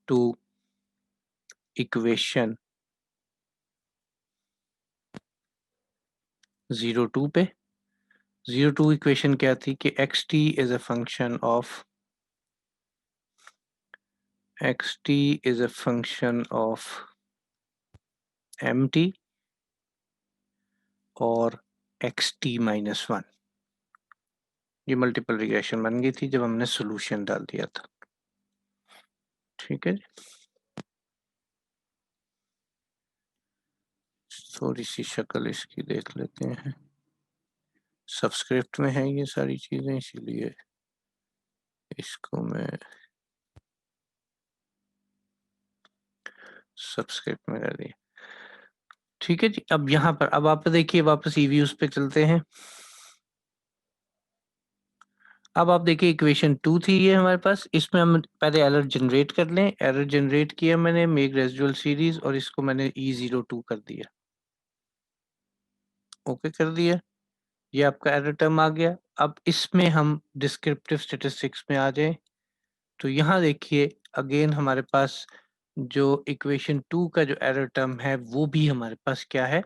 to equation 02 पे। 02 इक्वेशन क्या थी कि xt is a function of mt और xt -1। ये मल्टीपल रिग्रेशन बन गई थी जब हमने सॉल्यूशन डाल दिया था। ठीक है जी। थोड़ी सी शक्ल इसकी देख लेते हैं। सबस्क्रिप्ट में है ये सारी चीजें, इसीलिए इसको मैं सबस्क्रिप्ट में कर दिया। ठीक है जी। अब यहाँ पर अब आप देखिए, वापस ईव्यूज पे चलते हैं। अब आप देखिए इक्वेशन 2 थी ये हमारे पास, इसमें हम पहले एरर जनरेट कर लें। एरर जनरेट किया मैंने, मेक रेजिडुअल सीरीज, और इसको मैंने E02 कर दिया। ओके कर दिया, ये आपका एरर टर्म आ गया। अब इसमें हम डिस्क्रिप्टिव स्टेटिस्टिक्स में आ जाएं, तो यहाँ देखिए अगेन हमारे पास जो इक्वेशन 2 का जो एरर टर्म है वो भी हमारे पास क्या है,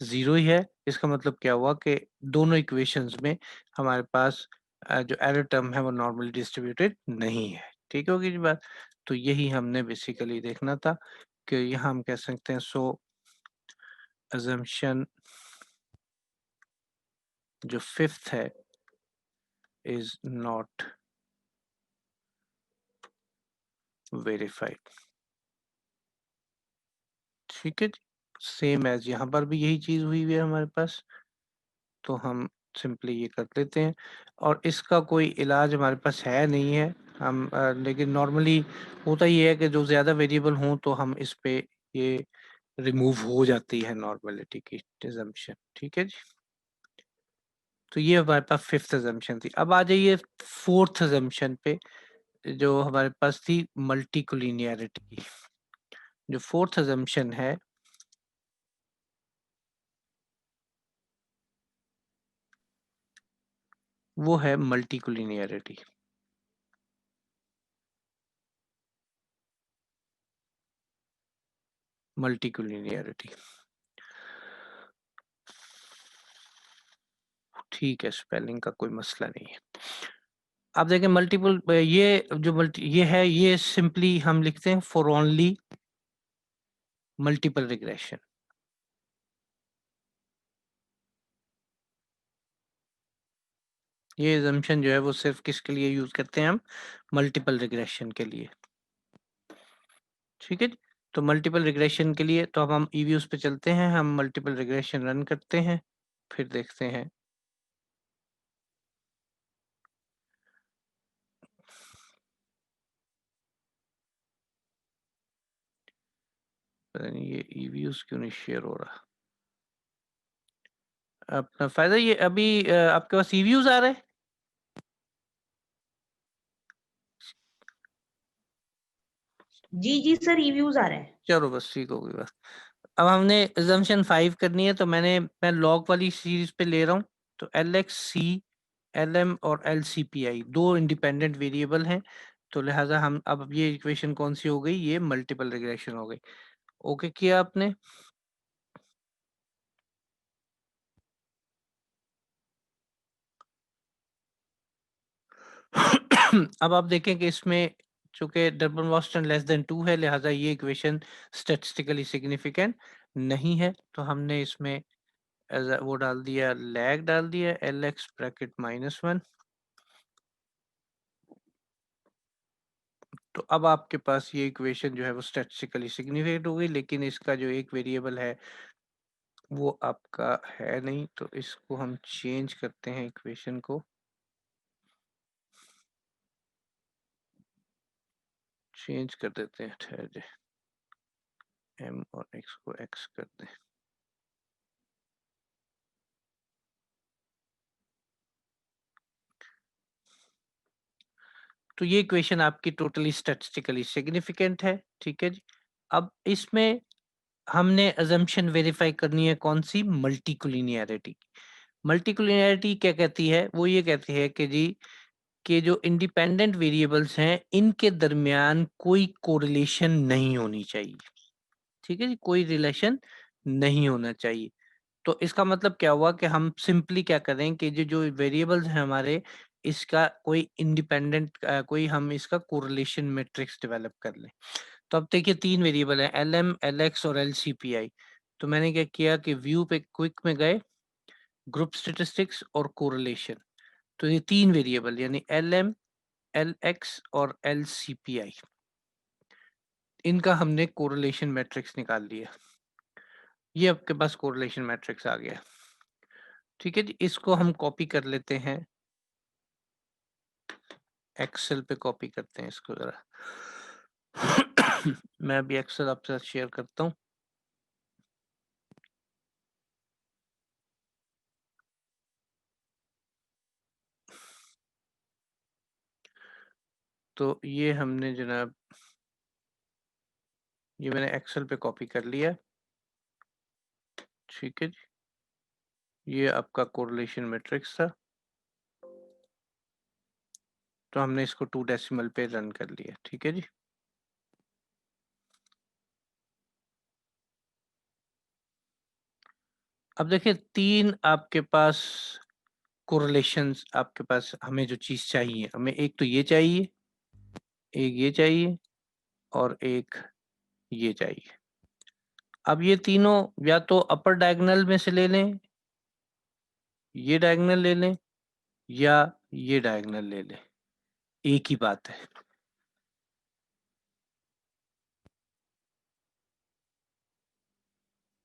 0 ही है। इसका मतलब क्या हुआ कि दोनों इक्वेशंस में हमारे पास जो एरर टर्म है वो नॉर्मली डिस्ट्रीब्यूटेड नहीं है। ठीक होगी जी बात। तो यही हमने बेसिकली देखना था कि यहाँ हम कह सकते हैं सो अजम्पशन जो फिफ्थ है इज नॉट वेरीफाइड। ठीक है जी। सेम एज यहाँ पर भी यही चीज हुई हुई है हमारे पास, तो हम सिंपली ये कर लेते हैं। और इसका कोई इलाज हमारे पास है नहीं है। हम लेकिन नॉर्मली होता ये है कि जो ज़्यादा वेरिएबल हों तो हम इस पे ये रिमूव हो जाती है नॉर्मलिटी की अजम्पशन। ठीक है जी। तो ये हमारे पास फिफ्थ अजम्पशन थी। अब आ जाइए फोर्थ अजम्पशन पे, जो हमारे पास थी मल्टीकुलिनियरिटी की। जो फोर्थ अजम्पशन है वो है मल्टीकुलिनियरिटी। मल्टीकुलिनियरिटी ठीक है, स्पेलिंग का कोई मसला नहीं है। आप देखें मल्टीपल, ये जो मल्टी ये है, ये सिंपली हम लिखते हैं फॉर ओनली मल्टीपल रिग्रेशन। ये assumption जो है वो सिर्फ किसके लिए यूज करते हैं हम, मल्टीपल रिग्रेशन के लिए। ठीक है जी। तो मल्टीपल रिग्रेशन के लिए तो अब हम ईव्यूज पे चलते हैं, हम मल्टीपल रिग्रेशन रन करते हैं, फिर देखते हैं। पता नहीं ये ईव्यूज क्यों नहीं शेयर हो रहा। अपना फायदा ये अभी आपके पास ईव्यूज आ रहे हैं। जी सर, रिव्यूज आ रहे हैं। चलो बस ठीक हो गई बस। अब हमने assumption 5 करनी है, तो मैं लॉग वाली सीरीज पे ले रहा हूँ। तो LXC, LM और LCPI दो इंडिपेंडेंट वेरिएबल हैं, तो लिहाजा हम अब ये इक्वेशन कौन सी हो गई, ये मल्टीपल रिग्रेशन हो गई। ओके किया आपने। अब आप देखें कि इसमें चूंकि डबल बॉस्टन लेस देन 2 है, लिहाजा ये इक्वेशन स्टैटिस्टिकली सिग्निफिकेंट नहीं है। तो हमने इसमें वो डाल दिया, लैग डाल दिया, LX ब्रैकेट -1। तो अब आपके पास ये इक्वेशन जो है वो स्टैटिस्टिकली सिग्निफिकेंट हो गई, लेकिन इसका जो एक वेरिएबल है वो आपका है नहीं। तो इसको हम चेंज करते हैं इक्वेशन को, चेंज कर देते हैं, ठहर जाए, M और X को X कर दें। तो ये इक्वेशन आपकी टोटली स्टैटिस्टिकली सिग्निफिकेंट है। ठीक है जी। अब इसमें हमने अजम्पशन वेरीफाई करनी है कौन सी, मल्टीकुलिनियरिटी। मल्टीकुलिनियरिटी क्या कहती है, वो ये कहती है कि जी कि जो इंडिपेंडेंट वेरिएबल्स हैं इनके दरमियान कोई कोरिलेशन नहीं होनी चाहिए। ठीक है जी, कोई रिलेशन नहीं होना चाहिए। तो इसका मतलब क्या हुआ कि हम सिंपली क्या करें कि जो जो वेरिएबल्स हैं हमारे, इसका कोई इंडिपेंडेंट कोई हम इसका कोरिलेशन मैट्रिक्स डेवलप कर लें। तो अब देखिए तीन वेरिएबल हैं, LM, LX और LCPI। तो मैंने क्या किया कि व्यू पे क्विक में गए, ग्रुप स्टेटिस्टिक्स और कोरिलेशन। तो ये तीन वेरिएबल यानी LM, LX और LCPI, इनका हमने कोरिलेशन मैट्रिक्स निकाल लिया। ये आपके पास कोरिलेशन मैट्रिक्स आ गया। ठीक है जी, इसको हम कॉपी कर लेते हैं, एक्सेल पे कॉपी करते हैं इसको जरा। मैं अभी एक्सेल आपके साथ शेयर करता हूँ। तो ये हमने जनाब, ये मैंने एक्सेल पे कॉपी कर लिया। ठीक है जी, ये आपका कोरिलेशन मैट्रिक्स था, तो हमने इसको 2 डेसिमल पे रन कर लिया। ठीक है जी, अब देखिए 3 आपके पास कोरिलेशंस आपके पास, हमें जो चीज चाहिए, हमें एक तो ये चाहिए, एक ये चाहिए, और एक ये चाहिए। अब ये तीनों या तो अपर डायगोनल में से ले लें, ये डायगोनल ले लें, या ये डायगोनल ले लें, एक ही बात है।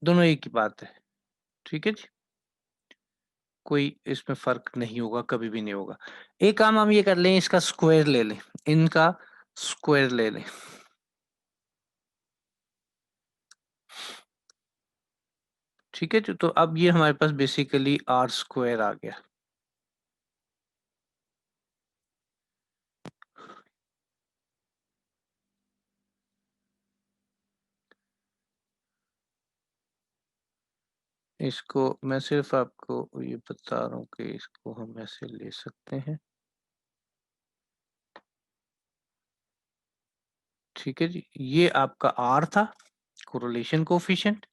दोनों एक ही बात है। ठीक है जी, कोई इसमें फर्क नहीं होगा, कभी भी नहीं होगा। एक काम हम ये कर लें, इसका स्क्वायर ले लें, इनका स्क्वायर ले लें। ठीक है जी, तो अब ये हमारे पास बेसिकली आर स्क्वायर आ गया। इसको मैं सिर्फ आपको ये बता रहा हूँ कि इसको हम ऐसे ले सकते हैं। ठीक है जी, ये आपका आर था, कोरिलेशन कोफिशिएंट,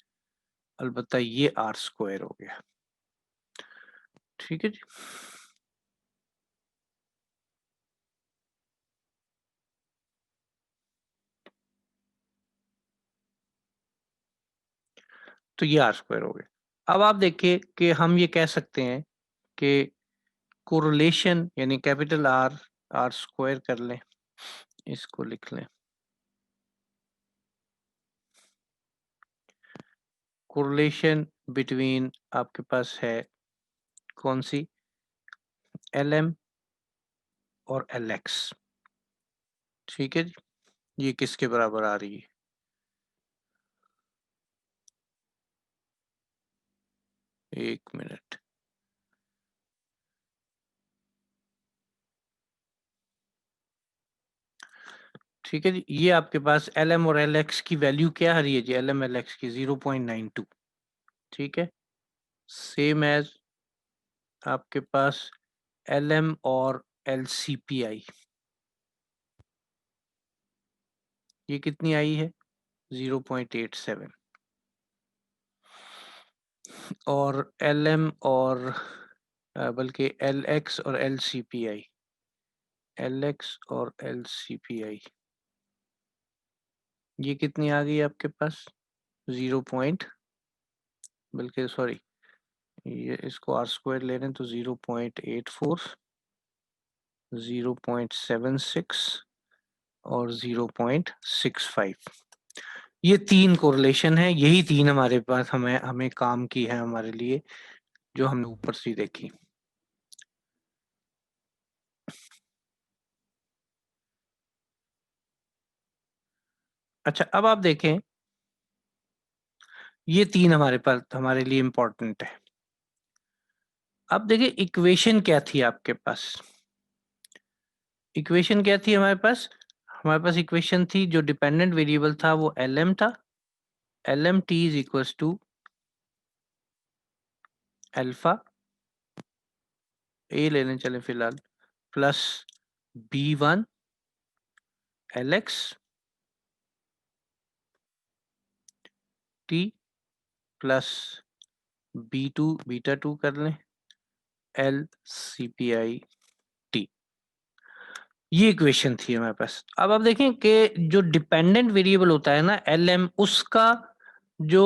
अलबत्ता ये आर स्क्वायर हो गया। ठीक है जी, तो ये आर स्क्वायर हो गया। अब आप देखिए कि हम ये कह सकते हैं कि कोरिलेशन यानी कैपिटल आर, आर स्क्वायर कर लें, इसको लिख लें। कोरिलेशन बिटवीन आपके पास है कौन सी, एल एम और एल एक्स। ठीक है जी, ये किसके बराबर आ रही है, एक मिनट। ठीक है जी, ये आपके पास एल एम और एल एक्स की वैल्यू क्या आ रही है जी, एल एम एल एक्स की 0.92। ठीक है, सेम एज आपके पास एल एम और एल सी पी आई, ये कितनी आई है 0.87। और एल एम और बल्कि एल एक्स और L C P I, L X और एल सी पी आई, ये कितनी आ गई आपके पास 0 पॉइंट, बल्कि सॉरी, ये इसको आर स्क्वायर ले रहे हैं तो 0.84, 0.76 और 0.65। ये 3 कोरिलेशन है, यही 3 हमारे पास हमें हमें काम की है हमारे लिए, जो हमने ऊपर से देखी। अच्छा, अब आप देखें, ये 3 हमारे पास हमारे लिए इंपॉर्टेंट है। अब देखिए इक्वेशन क्या थी आपके पास, इक्वेशन क्या थी हमारे पास इक्वेशन थी, जो डिपेंडेंट वेरिएबल था वो एल एम था, L M T is equal to alpha, ए लेने चले फिलहाल, plus B one L X T plus B two beta two कर लें L C P I T. ये इक्वेशन थी हमारे पास। अब आप देखें कि जो डिपेंडेंट वेरिएबल होता है ना एल एम, उसका जो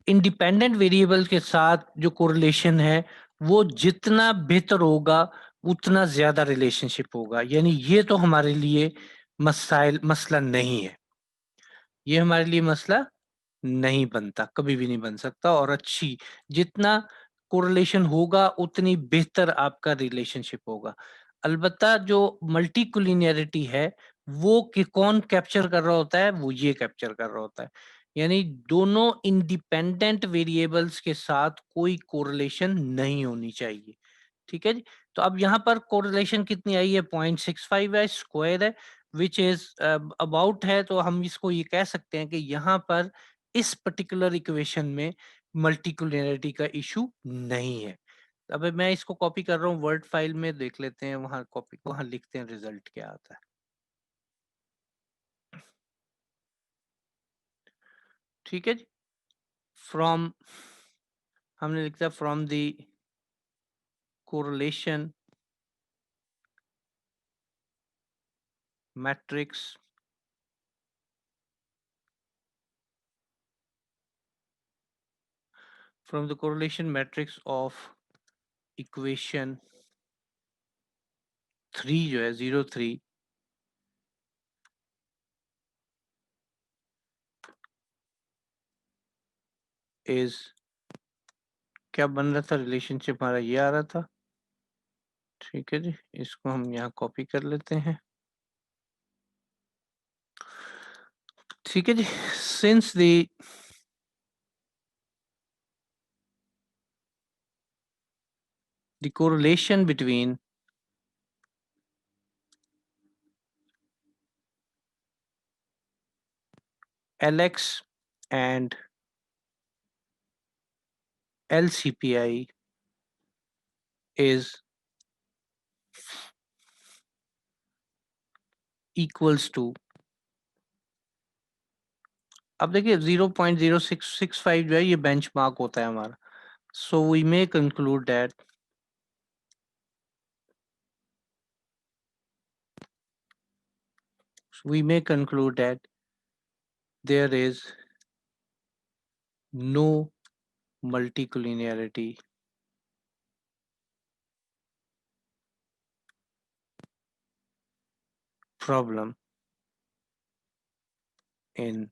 इंडिपेंडेंट वेरिएबल के साथ जो कोरिलेशन है वो जितना बेहतर होगा उतना ज्यादा रिलेशनशिप होगा, यानी ये तो हमारे लिए मसाइल मसला नहीं है। ये हमारे लिए मसला नहीं बनता, कभी भी नहीं बन सकता। और अच्छी जितना कोरिलेशन होगा उतनी बेहतर आपका रिलेशनशिप होगा। अलबत्ता जो मल्टीकुलिनियरिटी है वो कि कौन कैप्चर कर रहा होता है, वो ये कैप्चर कर रहा होता है। यानी दोनों इंडिपेंडेंट वेरिएबल्स के साथ कोई कोरिलेशन नहीं होनी चाहिए। ठीक है जी। तो अब यहाँ पर कोरिलेशन कितनी आई है, 0.65 है, स्क्वायर है, विच इज अबाउट है। तो हम इसको ये कह सकते हैं कि यहाँ पर इस पर्टिकुलर इक्वेशन में मल्टीकुलरिटी का इशू नहीं है। अब मैं इसको कॉपी कर रहा हूँ वर्ड फाइल में, देख लेते हैं वहां कॉपी, वहां लिखते हैं रिजल्ट क्या आता है। ठीक है जी। फ्रॉम, हमने लिखा from the correlation matrix from the correlation matrix of equation 3 जो है 03 is, क्या बन रहा था, रिलेशनशिप हमारा ये आ रहा था। ठीक है जी, इसको हम यहाँ कॉपी कर लेते हैं। ठीक है जी। Since the correlation between LX and LCPI is equals to, अब देखिए 0.0665 जो है ये बेंचमार्क होता है हमारा। So we may conclude that, we may conclude that there is no multicollinearity problem in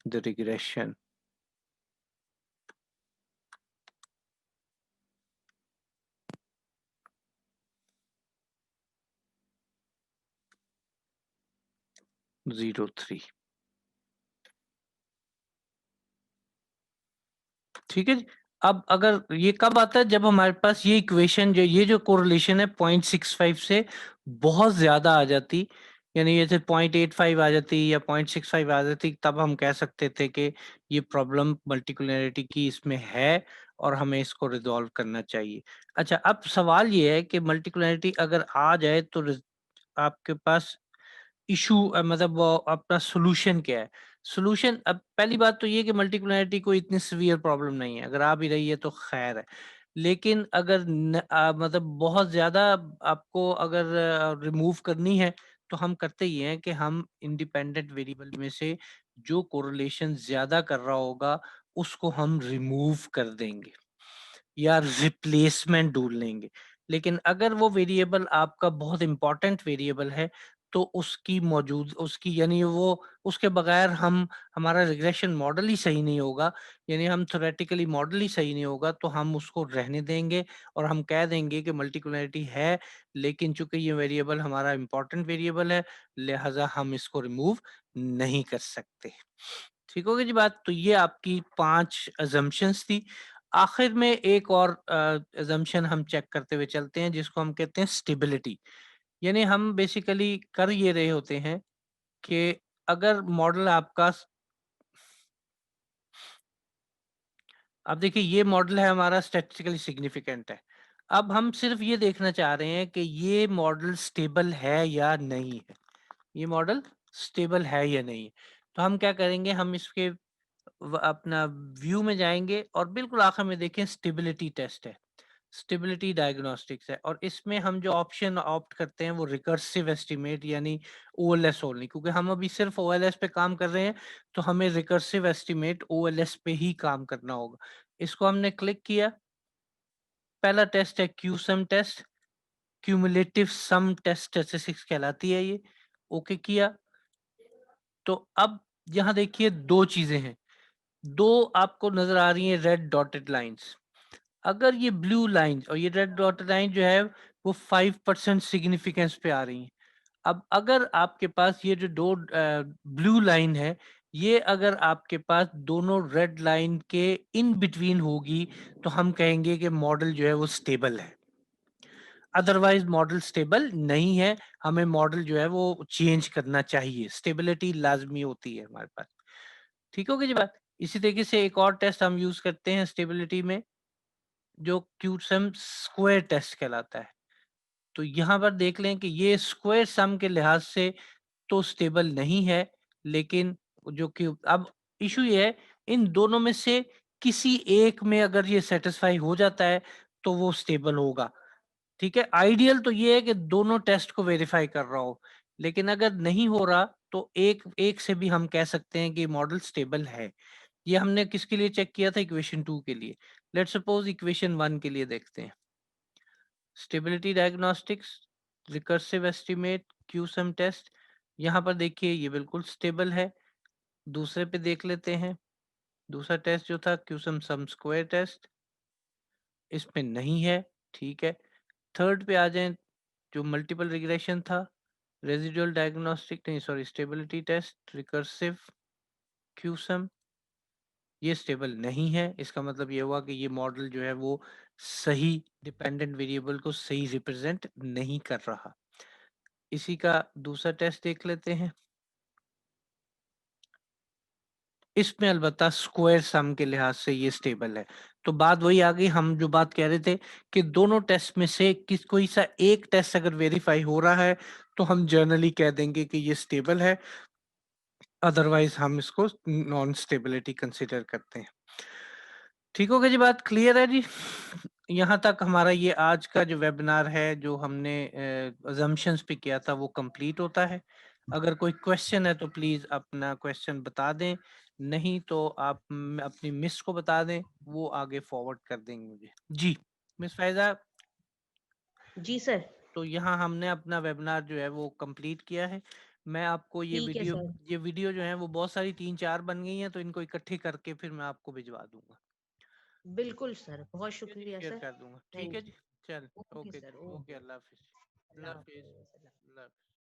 the regression zero three. ठीक है जी। अब अगर ये कब आता है, जब हमारे पास ये इक्वेशन जो ये जो कोरिलेशन है 0.65 से बहुत ज्यादा आ जाती, यानी जैसे 0.85 आ जाती या 0.65 आ जाती, तब हम कह सकते थे कि ये प्रॉब्लम मल्टीकुलरिटी की इसमें है और हमें इसको रिजॉल्व करना चाहिए। अच्छा, अब सवाल ये है कि मल्टीकुलरिटी अगर आ जाए तो आपके पास इशू मतलब वो अपना सॉल्यूशन क्या है। सॉल्यूशन, अब पहली बात तो ये कि मल्टीकुलरिटी कोई इतनी सीवियर प्रॉब्लम नहीं है, अगर आ भी रही है तो खैर है। लेकिन अगर मतलब बहुत ज्यादा आपको अगर रिमूव करनी है तो हम करते ही हैं कि हम इंडिपेंडेंट वेरिएबल में से जो कोरिलेशन ज्यादा कर रहा होगा उसको हम रिमूव कर देंगे या रिप्लेसमेंट ढूंढ लेंगे। लेकिन अगर वो वेरिएबल आपका बहुत इंपॉर्टेंट वेरिएबल है तो उसकी मौजूद उसकी यानी वो उसके बगैर हम हमारा रिग्रेशन मॉडल ही सही नहीं होगा, यानी हम थ्योरेटिकली मॉडल ही सही नहीं होगा, तो हम उसको रहने देंगे और हम कह देंगे कि मल्टीकुलरिटी है, लेकिन चूंकि ये वेरिएबल हमारा इंपॉर्टेंट वेरिएबल है लिहाजा हम इसको रिमूव नहीं कर सकते। ठीक होगी जी बात। तो ये आपकी 5 अजम्पशंस थी। आखिर में एक और अजम्पशन हम चेक करते हुए चलते हैं जिसको हम कहते हैं स्टेबिलिटी। यानी हम बेसिकली कर ये रहे होते हैं कि अगर मॉडल आपका, अब देखिए ये मॉडल है हमारा स्टैटिस्टिकली सिग्निफिकेंट है। अब हम सिर्फ ये देखना चाह रहे हैं कि ये मॉडल स्टेबल है या नहीं है, ये मॉडल स्टेबल है या नहीं है। तो हम क्या करेंगे, हम इसके अपना व्यू में जाएंगे और बिल्कुल आखिर में देखें स्टेबिलिटी टेस्ट है, स्टेबिलिटी डायग्नोस्टिक्स है, और इसमें हम जो ऑप्शन ऑप्ट करते हैं वो रिकर्सिव एस्टिमेट यानी ओएलएस ओनली, क्योंकि हम अभी सिर्फ ओएलएस पे काम कर रहे हैं तो हमें रिकर्सिव एस्टिमेट ओएलएस पे ही काम करना होगा। इसको हमने क्लिक किया। पहला टेस्ट है क्यू सम टेस्ट, क्यूमुलेटिव सम टेस्ट स्टैटिस्टिक्स कहलाती है ये। ओके किया। तो अब यहाँ देखिए 2 चीज़ें हैं, 2 आपको नज़र आ रही हैं रेड डॉटेड लाइन्स। अगर ये ब्लू लाइन और ये रेड डॉटेड लाइन जो है वो 5% सिग्निफिकेंस पे आ रही है। अब अगर आपके पास ये जो 2 ब्लू लाइन है, ये अगर आपके पास दोनों रेड लाइन के इन बिटवीन होगी, तो हम कहेंगे कि मॉडल जो है वो स्टेबल है। अदरवाइज़ मॉडल स्टेबल नहीं है, हमें मॉडल जो है वो चेंज करना चाहिए, स्टेबिलिटी लाज़मी होती है हमारे पास। ठीक हो गई जी बात? इसी तरीके से एक और टेस्ट हम यूज़ करते हैं स्टेबिलिटी में, जो क्यूसम स्क्वायर टेस्ट कहलाता है। तो यहाँ पर देख लें कि ये स्क्वायर सम के लिहाज से तो स्टेबल नहीं है, लेकिन जो कि अब इशू ये है, इन दोनों में से किसी एक में अगर ये सेटिस्फाई हो जाता है, तो वो स्टेबल होगा। ठीक है? आइडियल तो ये है कि दोनों टेस्ट को वेरीफाई कर रहा हो, लेकिन अगर नहीं हो रहा, तो एक एक से भी हम कह सकते हैं कि मॉडल स्टेबल है। ये हमने किसके लिए चेक किया था? इक्वेशन 2 के लिए। लेट्स सपोज इक्वेशन 1 के लिए देखते हैं। Stability diagnostics, recursive estimate, CUSUM test. यहाँ पर देखिए ये बिल्कुल स्टेबल है। दूसरे पे देख लेते हैं। दूसरा टेस्ट जो था क्यूसम सम स्क्वायर टेस्ट, इसमें नहीं है। ठीक है। थर्ड पे आ जाएं, जो मल्टीपल रिग्रेशन था, रेजिडुअल डायग्नोस्टिक नहीं सॉरी स्टेबिलिटी टेस्ट, रिकर्सिव, क्यूसम, ये स्टेबल नहीं है। इसका मतलब ये हुआ कि ये मॉडल जो है वो सही डिपेंडेंट वेरिएबल को सही रिप्रेजेंट नहीं कर रहा। इसी का दूसरा टेस्ट देख लेते हैं। इसमें अलबत्ता स्क्वायर सम के लिहाज से ये स्टेबल है। तो बात वही आ गई, हम जो बात कह रहे थे कि दोनों टेस्ट में से किस कोई सा एक टेस्ट अगर वेरीफाई हो रहा है, तो हम जनरली कह देंगे कि ये स्टेबल है, अदरवाइज हम इसको नॉन स्टेबिलिटी कंसिडर करते हैं। ठीक हो गया जी, बात क्लियर है जी? यहाँ तक हमारा ये आज का जो वेबिनार है, जो हमने अजम्पशंस पे किया था, वो कंप्लीट होता है। अगर कोई क्वेश्चन है तो प्लीज अपना क्वेश्चन बता दें, नहीं तो आप अपनी मिस को बता दें, वो आगे फॉरवर्ड कर देंगे मुझे। जी मिस फायजा, जी सर। तो यहाँ हमने अपना वेबिनार जो है वो कंप्लीट किया है। मैं आपको ठीक है सर। ये वीडियो जो है वो बहुत सारी 3-4 बन गई हैं, तो इनको इकट्ठी करके फिर मैं आपको भिजवा दूंगा। बिल्कुल सर, बहुत ठीक है जी, शुक्रिया शेयर सर। कर दूंगा। ठीक है थैंक जी, यू। चल okay okay. Sir, okay, okay. अल्लाह हाफिज। अल्लाह अल्लाह हाफिज। हाफ़िज़। अल्लाह हाफिज।